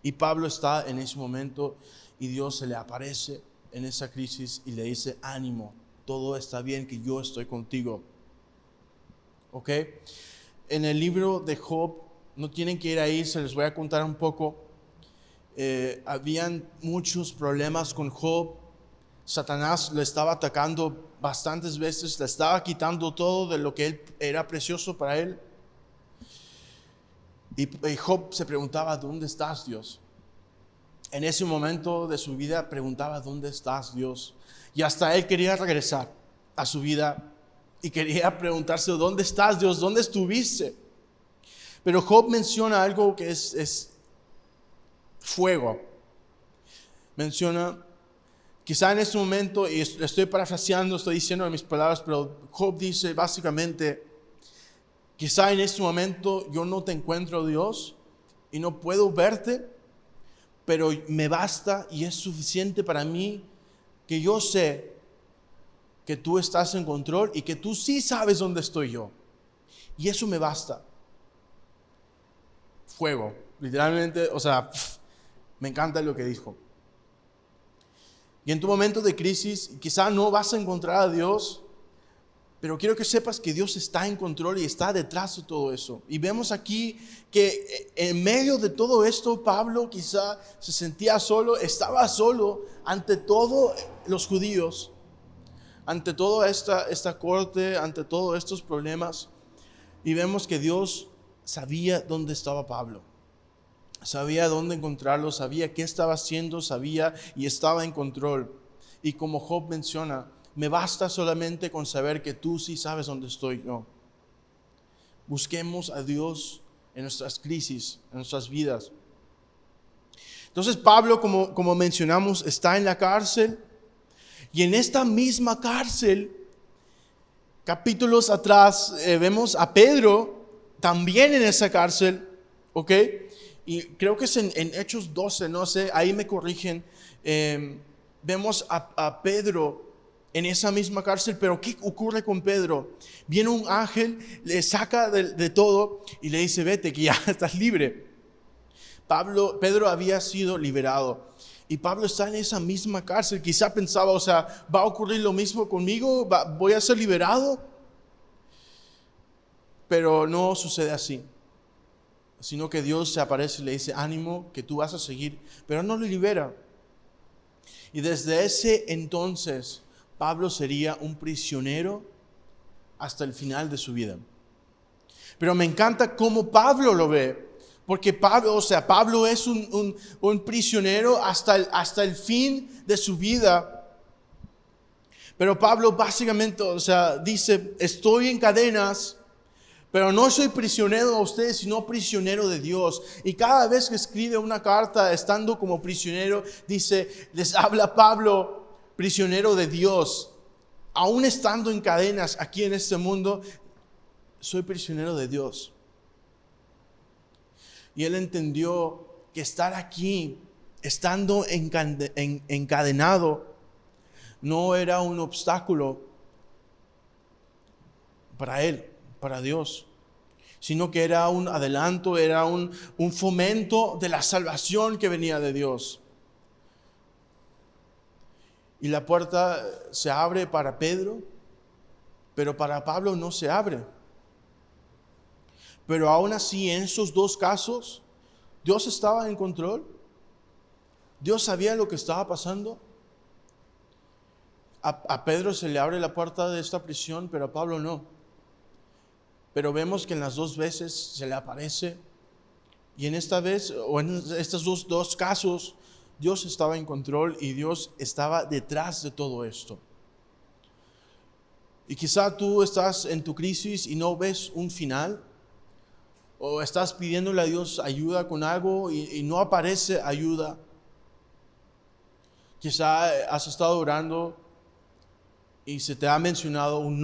Y Pablo está en ese momento y Dios se le aparece en esa crisis y le dice, ánimo, todo está bien, que yo estoy contigo. ¿Ok? En el libro de Job, no tienen que ir ahí, se les voy a contar un poco. Habían muchos problemas con Job. Satanás le estaba atacando bastantes veces, le estaba quitando todo de lo que él era precioso para él. Y Job se preguntaba, ¿dónde estás, Dios? En ese momento de su vida preguntaba, ¿dónde estás, Dios? Y hasta él quería regresar a su vida y quería preguntarse, ¿dónde estás, Dios? ¿Dónde estuviste? Pero Job menciona algo que es fuego. Menciona, quizá en este momento, y estoy parafraseando, estoy diciendo mis palabras, pero Job dice básicamente, quizá en este momento yo no te encuentro, Dios, y no puedo verte, pero me basta y es suficiente para mí que yo sé que tú estás en control y que tú sí sabes dónde estoy yo. Y eso me basta. Fuego, literalmente, o sea, me encanta lo que dijo. Y en tu momento de crisis, quizá no vas a encontrar a Dios, Pero quiero que sepas que Dios está en control y está detrás de todo eso. Y vemos aquí que en medio de todo esto, Pablo quizá se sentía solo, estaba solo ante todos los judíos, ante toda esta corte, ante todos estos problemas. Y vemos que Dios sabía dónde estaba Pablo. Sabía dónde encontrarlo, sabía qué estaba haciendo, sabía y estaba en control. Y como Job menciona, me basta solamente con saber que tú sí sabes dónde estoy yo. Busquemos a Dios en nuestras crisis, en nuestras vidas. Entonces Pablo, como mencionamos, está en la cárcel. Y en esta misma cárcel, capítulos atrás, vemos a Pedro también en esa cárcel, ¿ok? Y creo que es en Hechos 12, no sé, ahí me corrigen. Vemos a Pedro en esa misma cárcel, pero ¿qué ocurre con Pedro? Viene un ángel, le saca de todo y le dice, vete, que ya estás libre. Pedro había sido liberado y Pablo está en esa misma cárcel. Quizá pensaba, o sea, ¿va a ocurrir lo mismo conmigo? ¿Voy a ser liberado? Pero no sucede así, sino que Dios se aparece y le dice, ánimo, que tú vas a seguir, pero no lo libera. Y desde ese entonces, Pablo sería un prisionero hasta el final de su vida. Pero me encanta cómo Pablo lo ve, porque Pablo es un prisionero hasta el fin de su vida. Pero Pablo básicamente, dice, estoy en cadenas, pero no soy prisionero de ustedes, sino prisionero de Dios. Y cada vez que escribe una carta, estando como prisionero, dice, les habla Pablo, prisionero de Dios. Aún estando en cadenas aquí en este mundo, soy prisionero de Dios. Y él entendió que estar aquí, estando encadenado, no era un obstáculo para él, para Dios, sino que era un adelanto, era un fomento de la salvación que venía de Dios. Y la puerta se abre para Pedro, pero para Pablo no se abre. Pero aún así, en esos dos casos, Dios estaba en control. Dios sabía lo que estaba pasando. A Pedro se le abre la puerta de esta prisión, pero a Pablo no. Pero vemos que en las dos veces se le aparece. Y en esta vez, o en estos dos casos, Dios estaba en control y Dios estaba detrás de todo esto. Y quizá tú estás en tu crisis y no ves un final, o estás pidiéndole a Dios ayuda con algo y no aparece ayuda. Quizá has estado orando y se te ha mencionado un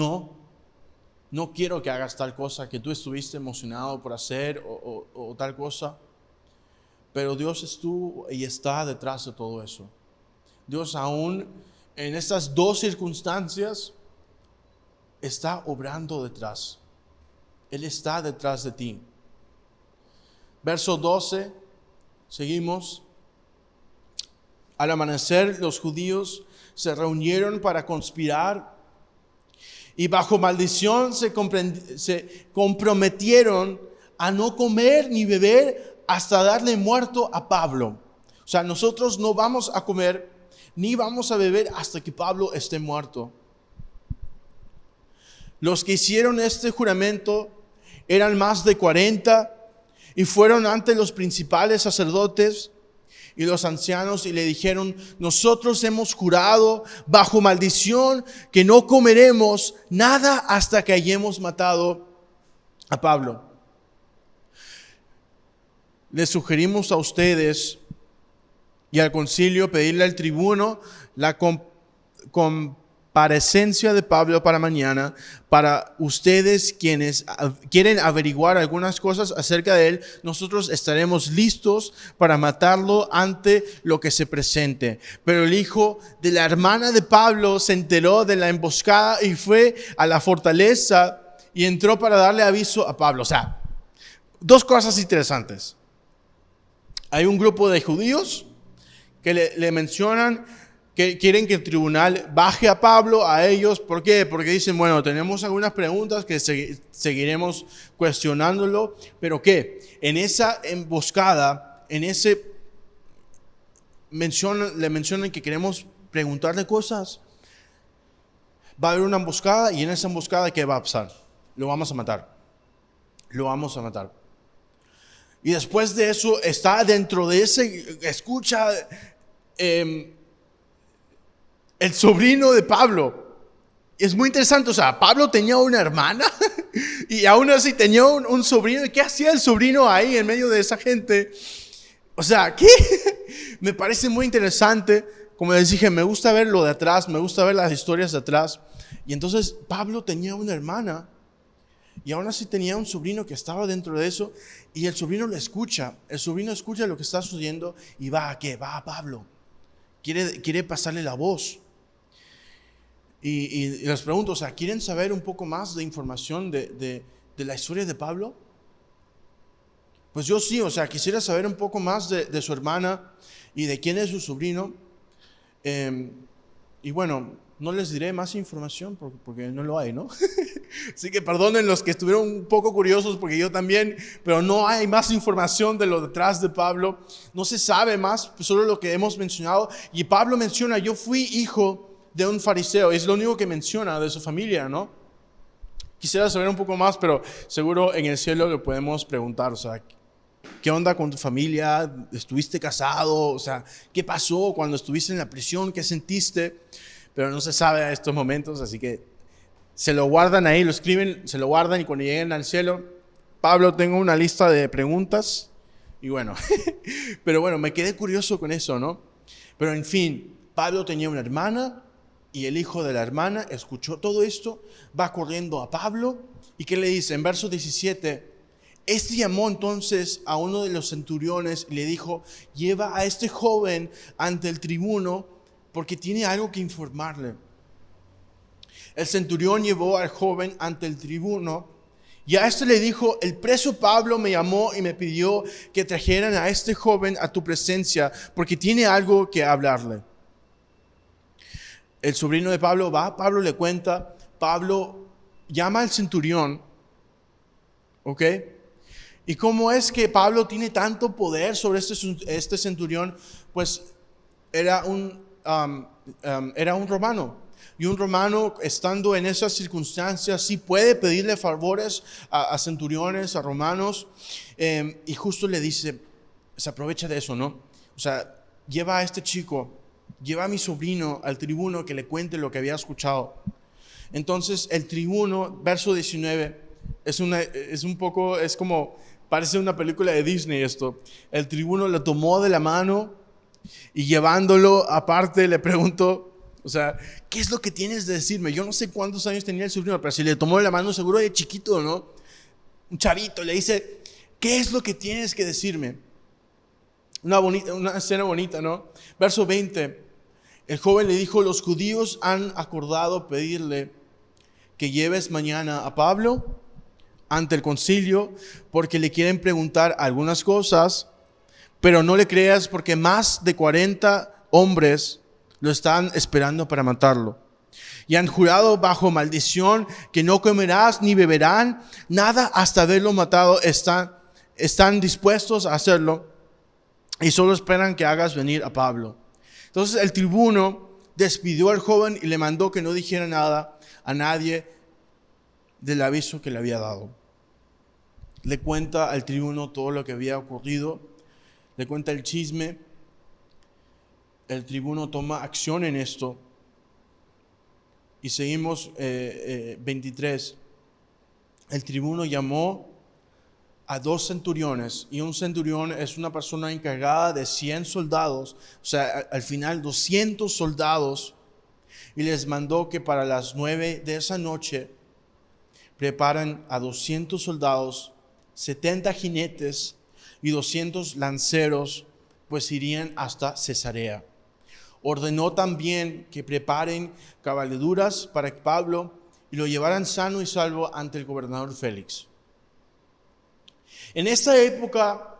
no quiero que hagas tal cosa que tú estuviste emocionado por hacer o tal cosa. Pero Dios estuvo y está detrás de todo eso. Dios aún en estas dos circunstancias está obrando detrás. Él está detrás de ti. Verso 12, seguimos. Al amanecer los judíos se reunieron para conspirar y bajo maldición se comprometieron a no comer ni beber hasta darle muerto a Pablo. O sea, nosotros no vamos a comer ni vamos a beber hasta que Pablo esté muerto. Los que hicieron este juramento eran más de 40 y fueron ante los principales sacerdotes y los ancianos y le dijeron, nosotros hemos jurado bajo maldición que no comeremos nada hasta que hayamos matado a Pablo. Les sugerimos a ustedes y al concilio pedirle al tribuno la comparecencia de Pablo para mañana, para ustedes quienes quieren averiguar algunas cosas acerca de él. Nosotros estaremos listos para matarlo ante lo que se presente. Pero el hijo de la hermana de Pablo se enteró de la emboscada y fue a la fortaleza y entró para darle aviso a Pablo. O sea, dos cosas interesantes. Hay un grupo de judíos que le mencionan que quieren que el tribunal baje a Pablo, a ellos. ¿Por qué? Porque dicen, bueno, tenemos algunas preguntas que seguiremos cuestionándolo, pero ¿qué? En esa emboscada, le mencionan que queremos preguntarle cosas. Va a haber una emboscada, y en esa emboscada, ¿qué va a pasar? Lo vamos a matar. Lo vamos a matar. Y después de eso, está dentro de escucha el sobrino de Pablo. Es muy interesante, o sea, Pablo tenía una hermana y aún así tenía un sobrino. ¿Y qué hacía el sobrino ahí en medio de esa gente? O sea, ¿qué? Me parece muy interesante. Como les dije, me gusta ver lo de atrás, me gusta ver las historias de atrás. Y entonces Pablo tenía una hermana y aún así tenía un sobrino que estaba dentro de eso, y el sobrino lo escucha. El sobrino escucha lo que está sucediendo y va a ¿qué? Va a Pablo. Quiere pasarle la voz. Y les pregunto, o sea, ¿quieren saber un poco más de información de la historia de Pablo? Pues yo sí, o sea, quisiera saber un poco más de su hermana y de quién es su sobrino. Y bueno, no les diré más información porque no lo hay, ¿no? Así que perdonen los que estuvieron un poco curiosos, porque yo también, pero no hay más información de lo detrás de Pablo. No se sabe más, solo lo que hemos mencionado. Y Pablo menciona, yo fui hijo de un fariseo. Es lo único que menciona de su familia, ¿no? Quisiera saber un poco más, pero seguro en el cielo le podemos preguntar, o sea, ¿qué onda con tu familia? ¿Estuviste casado? O sea, ¿qué pasó cuando estuviste en la prisión? ¿Qué sentiste? Pero no se sabe a estos momentos, así que se lo guardan ahí, lo escriben, se lo guardan, y cuando lleguen al cielo, Pablo, tengo una lista de preguntas, y bueno, pero bueno, me quedé curioso con eso, ¿no? Pero en fin, Pablo tenía una hermana, y el hijo de la hermana escuchó todo esto, va corriendo a Pablo, y ¿qué le dice? En verso 17, este llamó entonces a uno de los centuriones y le dijo, lleva a este joven ante el tribuno, porque tiene algo que informarle. El centurión llevó al joven ante el tribuno, y a este le dijo, el preso Pablo me llamó y me pidió que trajeran a este joven a tu presencia, porque tiene algo que hablarle. El sobrino de Pablo va, Pablo le cuenta, Pablo llama al centurión, ¿ok? ¿Y cómo es que Pablo tiene tanto poder sobre este centurión? Pues era un romano. Y un romano, estando en esas circunstancias, sí puede pedirle favores a centuriones, a romanos. Y justo le dice, se aprovecha de eso, ¿no? O sea, lleva a este chico, lleva a mi sobrino al tribuno que le cuente lo que había escuchado. Entonces el tribuno, verso 19, es como, parece una película de Disney esto. El tribuno lo tomó de la mano y llevándolo aparte le preguntó, o sea, ¿qué es lo que tienes de decirme? Yo no sé cuántos años tenía el sobrino, pero si le tomó de la mano, seguro de chiquito, ¿no? Un chavito, le dice, ¿qué es lo que tienes que decirme? Una escena bonita, ¿no? Verso 20, el joven le dijo, los judíos han acordado pedirle que lleves mañana a Pablo ante el concilio porque le quieren preguntar algunas cosas, pero no le creas porque más de 40 hombres lo están esperando para matarlo. Y han jurado bajo maldición que no comerás ni beberán nada hasta haberlo matado. Están dispuestos a hacerlo y solo esperan que hagas venir a Pablo. Entonces el tribuno despidió al joven y le mandó que no dijera nada a nadie del aviso que le había dado. Le cuenta al tribuno todo lo que había ocurrido, le cuenta el chisme. El tribuno toma acción en esto. Y seguimos 23. El tribuno llamó a 2 centuriones, y un centurión es una persona encargada de 100 soldados, o sea, al final 200 soldados, y les mandó que para las 9 de esa noche preparan a 200 soldados, 70 jinetes y 200 lanceros, pues irían hasta Cesarea. Ordenó también que preparen cabalgaduras para Pablo y lo llevaran sano y salvo ante el gobernador Félix. En esta época,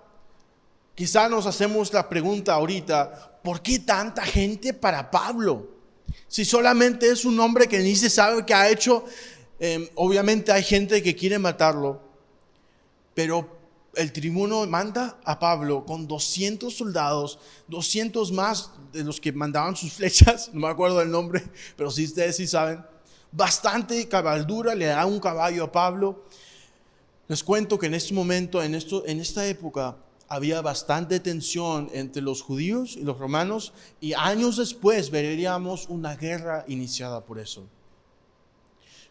Quizá nos hacemos la pregunta ahorita, ¿por qué tanta gente para Pablo? Si solamente es un hombre que ni se sabe qué ha hecho. Obviamente hay gente que quiere matarlo, pero el tribuno manda a Pablo con 200 soldados, 200 más de los que mandaban sus flechas, no me acuerdo del nombre, pero sí ustedes sí saben. Bastante cabalgadura, le da un caballo a Pablo. Les cuento que en este momento, en esta época, había bastante tensión entre los judíos y los romanos, y años después veríamos una guerra iniciada por eso.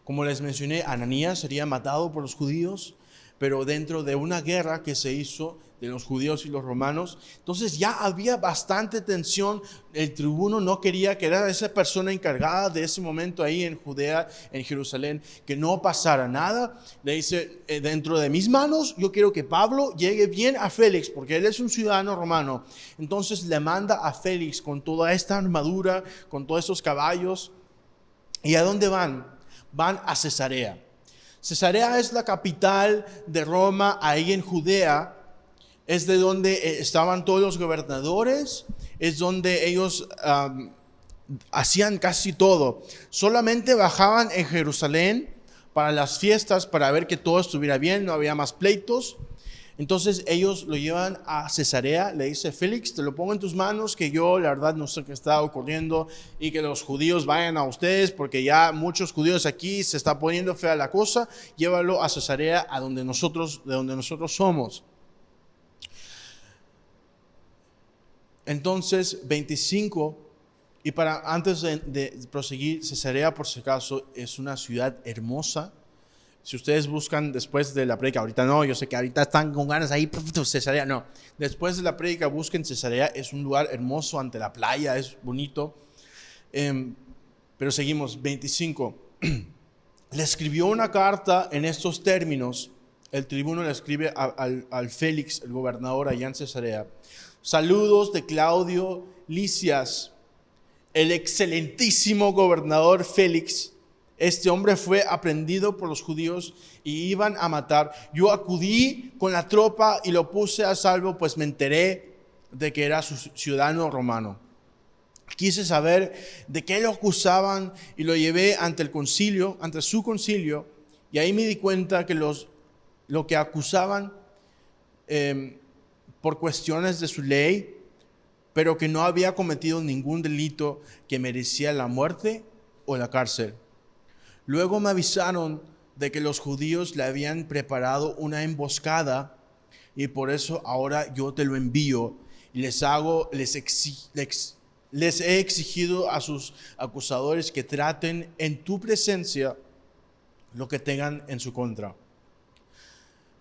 Como les mencioné, Ananías sería matado por los judíos, pero dentro de una guerra que se hizo de los judíos y los romanos. Entonces ya había bastante tensión. El tribuno no quería que era esa persona encargada de ese momento ahí en Judea, en Jerusalén, que no pasara nada. Le dice, dentro de mis manos, yo quiero que Pablo llegue bien a Félix, porque él es un ciudadano romano. Entonces le manda a Félix con toda esta armadura, con todos esos caballos. ¿Y a dónde van? Van a Cesarea. Cesarea es la capital de Roma, ahí en Judea. Es de donde estaban todos los gobernadores, es donde ellos hacían casi todo. Solamente bajaban en Jerusalén para las fiestas, para ver que todo estuviera bien, no había más pleitos. Entonces ellos lo llevan a Cesarea, le dice, Félix, te lo pongo en tus manos, que yo la verdad no sé qué está ocurriendo y que los judíos vayan a ustedes, porque ya muchos judíos aquí se está poniendo fea la cosa, llévalo a Cesarea, de donde nosotros somos. Entonces, 25, y antes de proseguir, Cesarea, por si acaso, es una ciudad hermosa. Si ustedes buscan después de la prédica, ahorita no, yo sé que ahorita están con ganas ahí, Cesarea, no. Después de la prédica busquen Cesarea, es un lugar hermoso ante la playa, es bonito. Pero seguimos, 25. Le escribió una carta en estos términos, el tribuno le escribe al Félix, el gobernador allá en Cesarea. Saludos de Claudio Lisias, el excelentísimo gobernador Félix. Este hombre fue aprehendido por los judíos y iban a matar. Yo acudí con la tropa y lo puse a salvo, pues me enteré de que era su ciudadano romano. Quise saber de qué lo acusaban y lo llevé ante su concilio, y ahí me di cuenta que lo que acusaban por cuestiones de su ley, pero que no había cometido ningún delito que merecía la muerte o la cárcel. Luego me avisaron de que los judíos le habían preparado una emboscada, y por eso ahora yo te lo envío y les he exigido a sus acusadores que traten en tu presencia lo que tengan en su contra.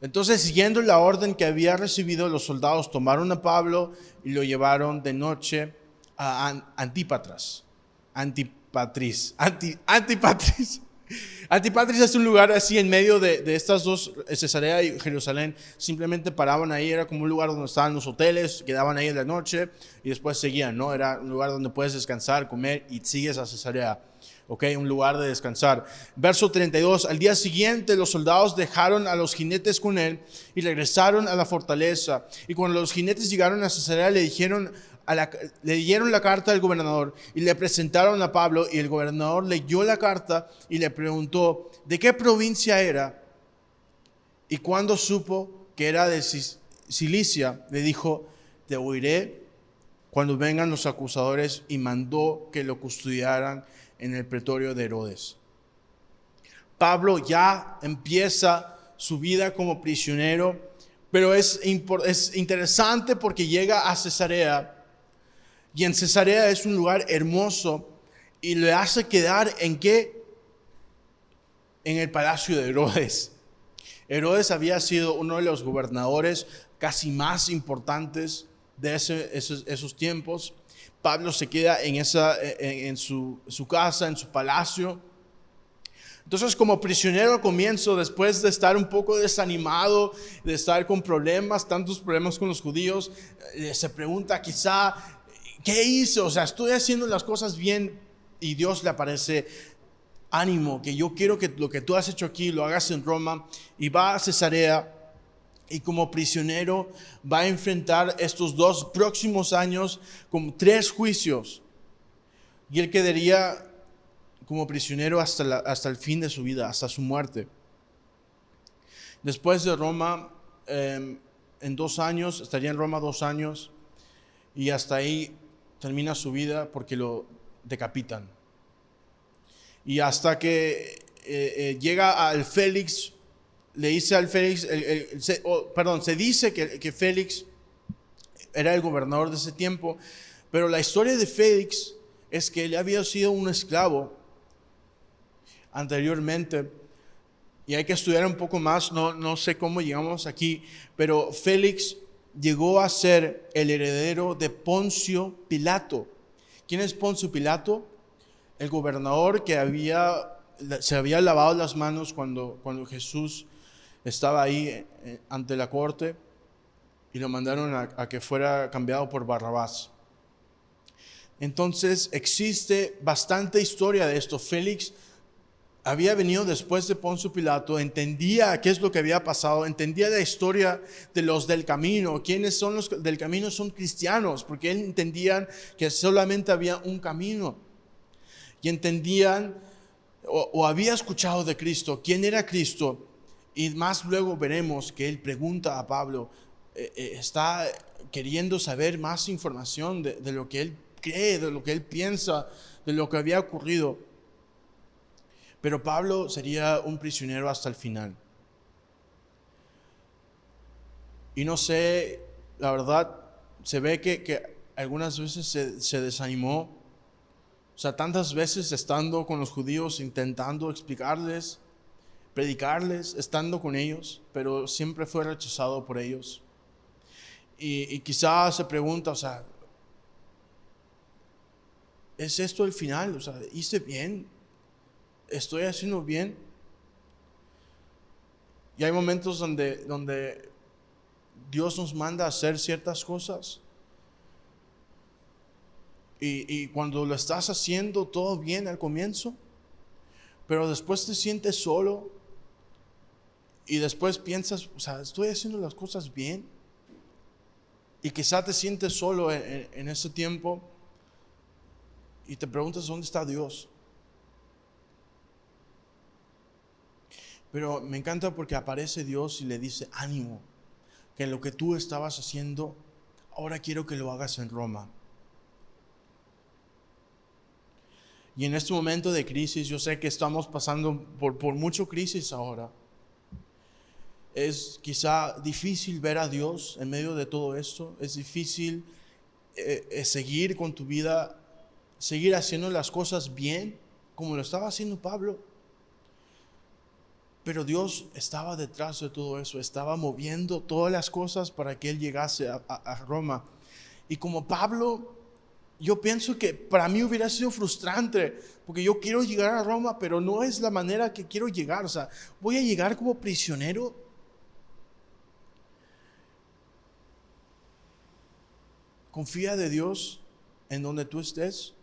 Entonces, siguiendo la orden que había recibido, los soldados tomaron a Pablo y lo llevaron de noche a Antípatris. Antípatris es un lugar así en medio de estas dos, Cesarea y Jerusalén. Simplemente paraban ahí, era como un lugar donde estaban los hoteles, quedaban ahí en la noche y después seguían, ¿no? Era un lugar donde puedes descansar, comer y sigues a Cesarea. Un lugar de descansar. Verso 32, al día siguiente los soldados dejaron a los jinetes con él y regresaron a la fortaleza. Y cuando los jinetes llegaron a Cesarea le dieron la carta al gobernador y le presentaron a Pablo, y el gobernador leyó la carta y le preguntó de qué provincia era, y cuando supo que era de Cilicia, le dijo, te oiré cuando vengan los acusadores, y mandó que lo custodiaran en el pretorio de Herodes. Pablo ya empieza su vida como prisionero, pero es interesante porque llega a Cesarea, y en Cesarea es un lugar hermoso, y le hace quedar ¿en qué? En el palacio de Herodes. Herodes había sido uno de los gobernadores casi más importantes de esos tiempos. Pablo se queda en su casa, en su palacio. Entonces, como prisionero al comienzo, después de estar un poco desanimado, de estar con tantos problemas con los judíos, se pregunta quizá, ¿qué hice? O sea, estoy haciendo las cosas bien, y Dios le aparece, ánimo, que yo quiero que lo que tú has hecho aquí lo hagas en Roma, y va a Cesarea. Y como prisionero va a enfrentar estos 2 próximos años con 3 juicios. Y él quedaría como prisionero hasta el fin de su vida, hasta su muerte. Después de Roma, en 2 años, estaría en Roma 2 años. Y hasta ahí termina su vida porque lo decapitan. Y hasta que llega al Félix, le dice al Félix, se dice que Félix era el gobernador de ese tiempo, pero la historia de Félix es que él había sido un esclavo anteriormente, y hay que estudiar un poco más, no sé cómo llegamos aquí, pero Félix llegó a ser el heredero de Poncio Pilato. ¿Quién es Poncio Pilato? El gobernador que se había lavado las manos cuando Jesús estaba ahí ante la corte, y lo mandaron a que fuera cambiado por Barrabás. Entonces existe bastante historia de esto. Félix había venido después de Poncio Pilato, entendía qué es lo que había pasado, entendía la historia de los del camino. ¿Quiénes son los del camino? Son cristianos, porque él entendían que solamente había un camino. Y entendían o había escuchado de Cristo, quién era Cristo. Y más luego veremos que él pregunta a Pablo, está queriendo saber más información de lo que él cree, de lo que él piensa, de lo que había ocurrido. Pero Pablo sería un prisionero hasta el final. Y no sé, la verdad, se ve que algunas veces se desanimó. O sea, tantas veces estando con los judíos, intentando explicarles, predicarles, estando con ellos, pero siempre fue rechazado por ellos. Y quizás se pregunta, o sea, ¿es esto el final? O sea, ¿hice bien? ¿Estoy haciendo bien? Y hay momentos donde Dios nos manda a hacer ciertas cosas. Y cuando lo estás haciendo todo bien al comienzo, pero después te sientes solo. Y después piensas, o sea, ¿estoy haciendo las cosas bien? Y quizá te sientes solo en ese tiempo y te preguntas, ¿dónde está Dios? Pero me encanta porque aparece Dios y le dice, ánimo, que lo que tú estabas haciendo, ahora quiero que lo hagas en Roma. Y en este momento de crisis, yo sé que estamos pasando por mucha crisis ahora. Es quizá difícil ver a Dios en medio de todo esto. Es difícil seguir con tu vida, seguir haciendo las cosas bien, como lo estaba haciendo Pablo. Pero Dios estaba detrás de todo eso, estaba moviendo todas las cosas para que Él llegase a Roma. Y como Pablo, yo pienso que para mí hubiera sido frustrante, porque yo quiero llegar a Roma, pero no es la manera que quiero llegar. O sea, voy a llegar como prisionero. Confía de Dios en donde tú estés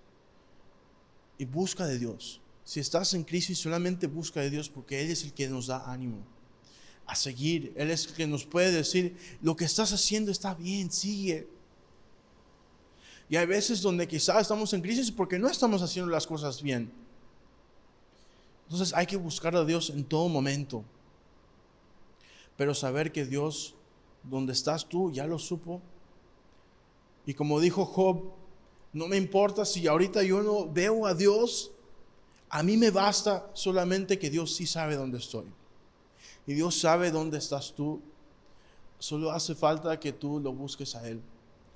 y busca de Dios. Si estás en crisis, solamente busca de Dios, porque Él es el que nos da ánimo a seguir. Él es el que nos puede decir, lo que estás haciendo está bien, sigue. Y hay veces donde quizás estamos en crisis porque no estamos haciendo las cosas bien. Entonces hay que buscar a Dios en todo momento. Pero saber que Dios, donde estás tú, ya lo supo. Y como dijo Job, no me importa si ahorita yo no veo a Dios, a mí me basta solamente que Dios sí sabe dónde estoy. Y Dios sabe dónde estás tú. Solo hace falta que tú lo busques a Él.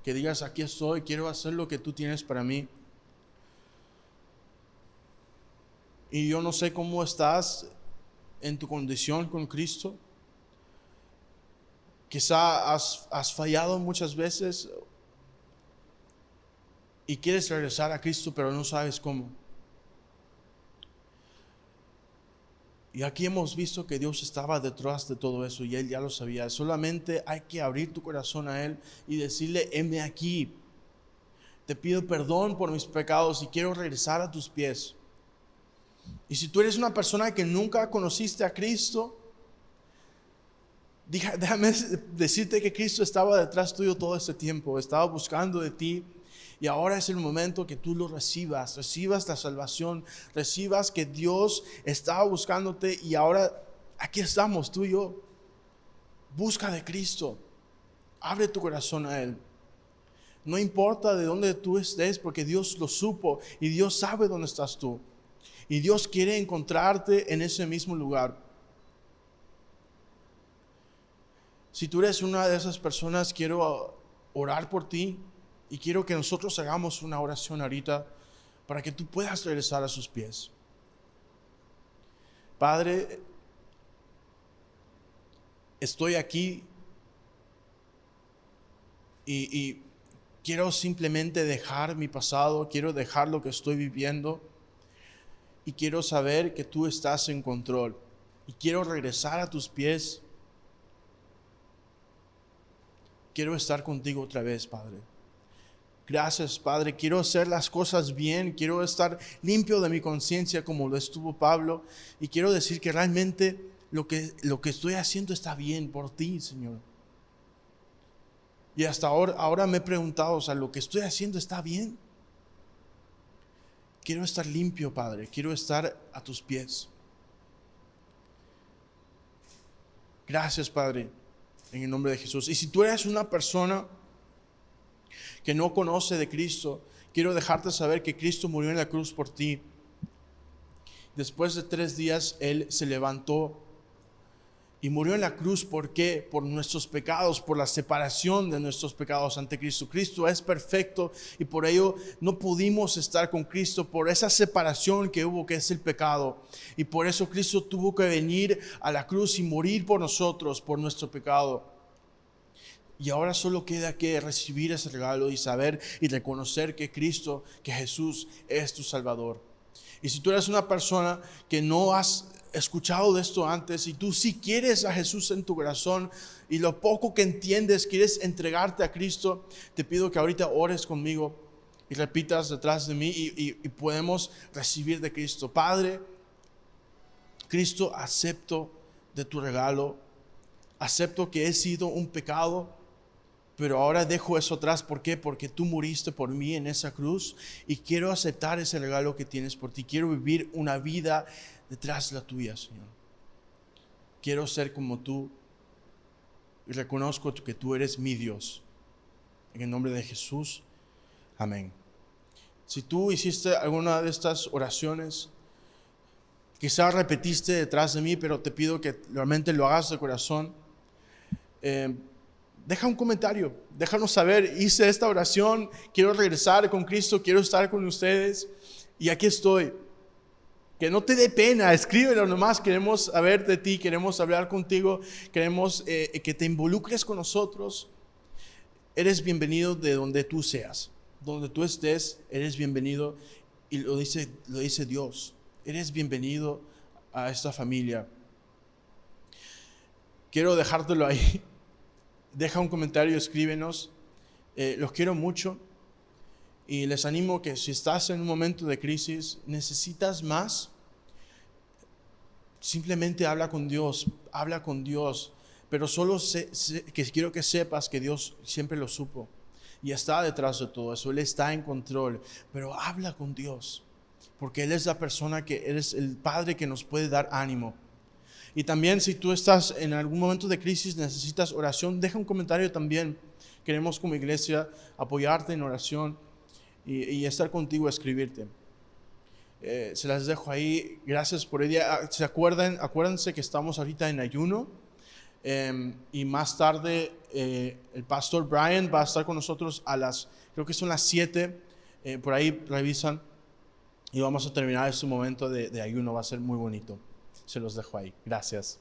Que digas, aquí estoy, quiero hacer lo que tú tienes para mí. Y yo no sé cómo estás en tu condición con Cristo. Quizá has fallado muchas veces y quieres regresar a Cristo, pero no sabes cómo. Y aquí hemos visto que Dios estaba detrás de todo eso y Él ya lo sabía. Solamente hay que abrir tu corazón a Él y decirle, heme aquí. Te pido perdón por mis pecados y quiero regresar a tus pies. Y si tú eres una persona que nunca conociste a Cristo, Déjame decirte que Cristo estaba detrás tuyo todo este tiempo, estaba buscando de ti. Y ahora es el momento que tú lo recibas la salvación, recibas que Dios estaba buscándote y ahora aquí estamos tú y yo. Busca de Cristo, abre tu corazón a Él. No importa de dónde tú estés, porque Dios lo supo y Dios sabe dónde estás tú. Y Dios quiere encontrarte en ese mismo lugar. Si tú eres una de esas personas, quiero orar por ti. Y quiero que nosotros hagamos una oración ahorita para que tú puedas regresar a sus pies. Padre, estoy aquí y quiero simplemente dejar mi pasado, quiero dejar lo que estoy viviendo y quiero saber que tú estás en control. Y quiero regresar a tus pies. Quiero estar contigo otra vez, Padre. Gracias, Padre. Quiero hacer las cosas bien. Quiero estar limpio de mi conciencia como lo estuvo Pablo. Y quiero decir que realmente lo que estoy haciendo está bien por ti, Señor. Y hasta ahora me he preguntado, ¿lo que estoy haciendo está bien? Quiero estar limpio, Padre. Quiero estar a tus pies. Gracias, Padre, en el nombre de Jesús. Y si tú eres una persona que no conoce de Cristo, quiero dejarte saber que Cristo murió en la cruz por ti. Después de 3 días, Él se levantó y murió en la cruz. ¿Por qué? Por nuestros pecados, por la separación de nuestros pecados ante Cristo. Cristo es perfecto y por ello no pudimos estar con Cristo, por esa separación que hubo, que es el pecado. Y por eso Cristo tuvo que venir a la cruz y morir por nosotros, por nuestro pecado. Y ahora solo queda que recibir ese regalo y saber y reconocer que Cristo, que Jesús es tu Salvador. Y si tú eres una persona que no has escuchado de esto antes y tú sí quieres a Jesús en tu corazón y lo poco que entiendes quieres entregarte a Cristo, te pido que ahorita ores conmigo y repitas detrás de mí y podemos recibir de Cristo. Padre, Cristo, acepto de tu regalo, acepto que he sido un pecado, pero ahora dejo eso atrás. ¿Por qué? Porque tú moriste por mí en esa cruz y quiero aceptar ese regalo que tienes por ti. Quiero vivir una vida detrás de la tuya, Señor. Quiero ser como tú y reconozco que tú eres mi Dios. En el nombre de Jesús, amén. Si tú hiciste alguna de estas oraciones, quizás repetiste detrás de mí, pero te pido que realmente lo hagas de corazón. Deja un comentario, déjanos saber, hice esta oración, quiero regresar con Cristo, quiero estar con ustedes y aquí estoy. Que no te dé pena, escríbelo nomás, queremos saber de ti, queremos hablar contigo, queremos que te involucres con nosotros. Eres bienvenido de donde tú seas, donde tú estés, eres bienvenido y lo dice Dios, eres bienvenido a esta familia. Quiero dejártelo ahí. Deja un comentario, escríbenos. Los quiero mucho y les animo que si estás en un momento de crisis, necesitas más, simplemente habla con Dios, pero solo que quiero que sepas que Dios siempre lo supo y está detrás de todo eso. Él está en control, pero habla con Dios, porque Él es la persona Él es el Padre que nos puede dar ánimo. Y también si tú estás en algún momento de crisis, necesitas oración, deja un comentario también. Queremos como iglesia apoyarte en oración y estar contigo, escribirte. Se las dejo ahí. Gracias por el día. Acuérdense que estamos ahorita en ayuno. Y más tarde el pastor Brian va a estar con nosotros creo que son las 7. Por ahí revisan. Y vamos a terminar este momento de ayuno. Va a ser muy bonito. Se los dejo ahí. Gracias.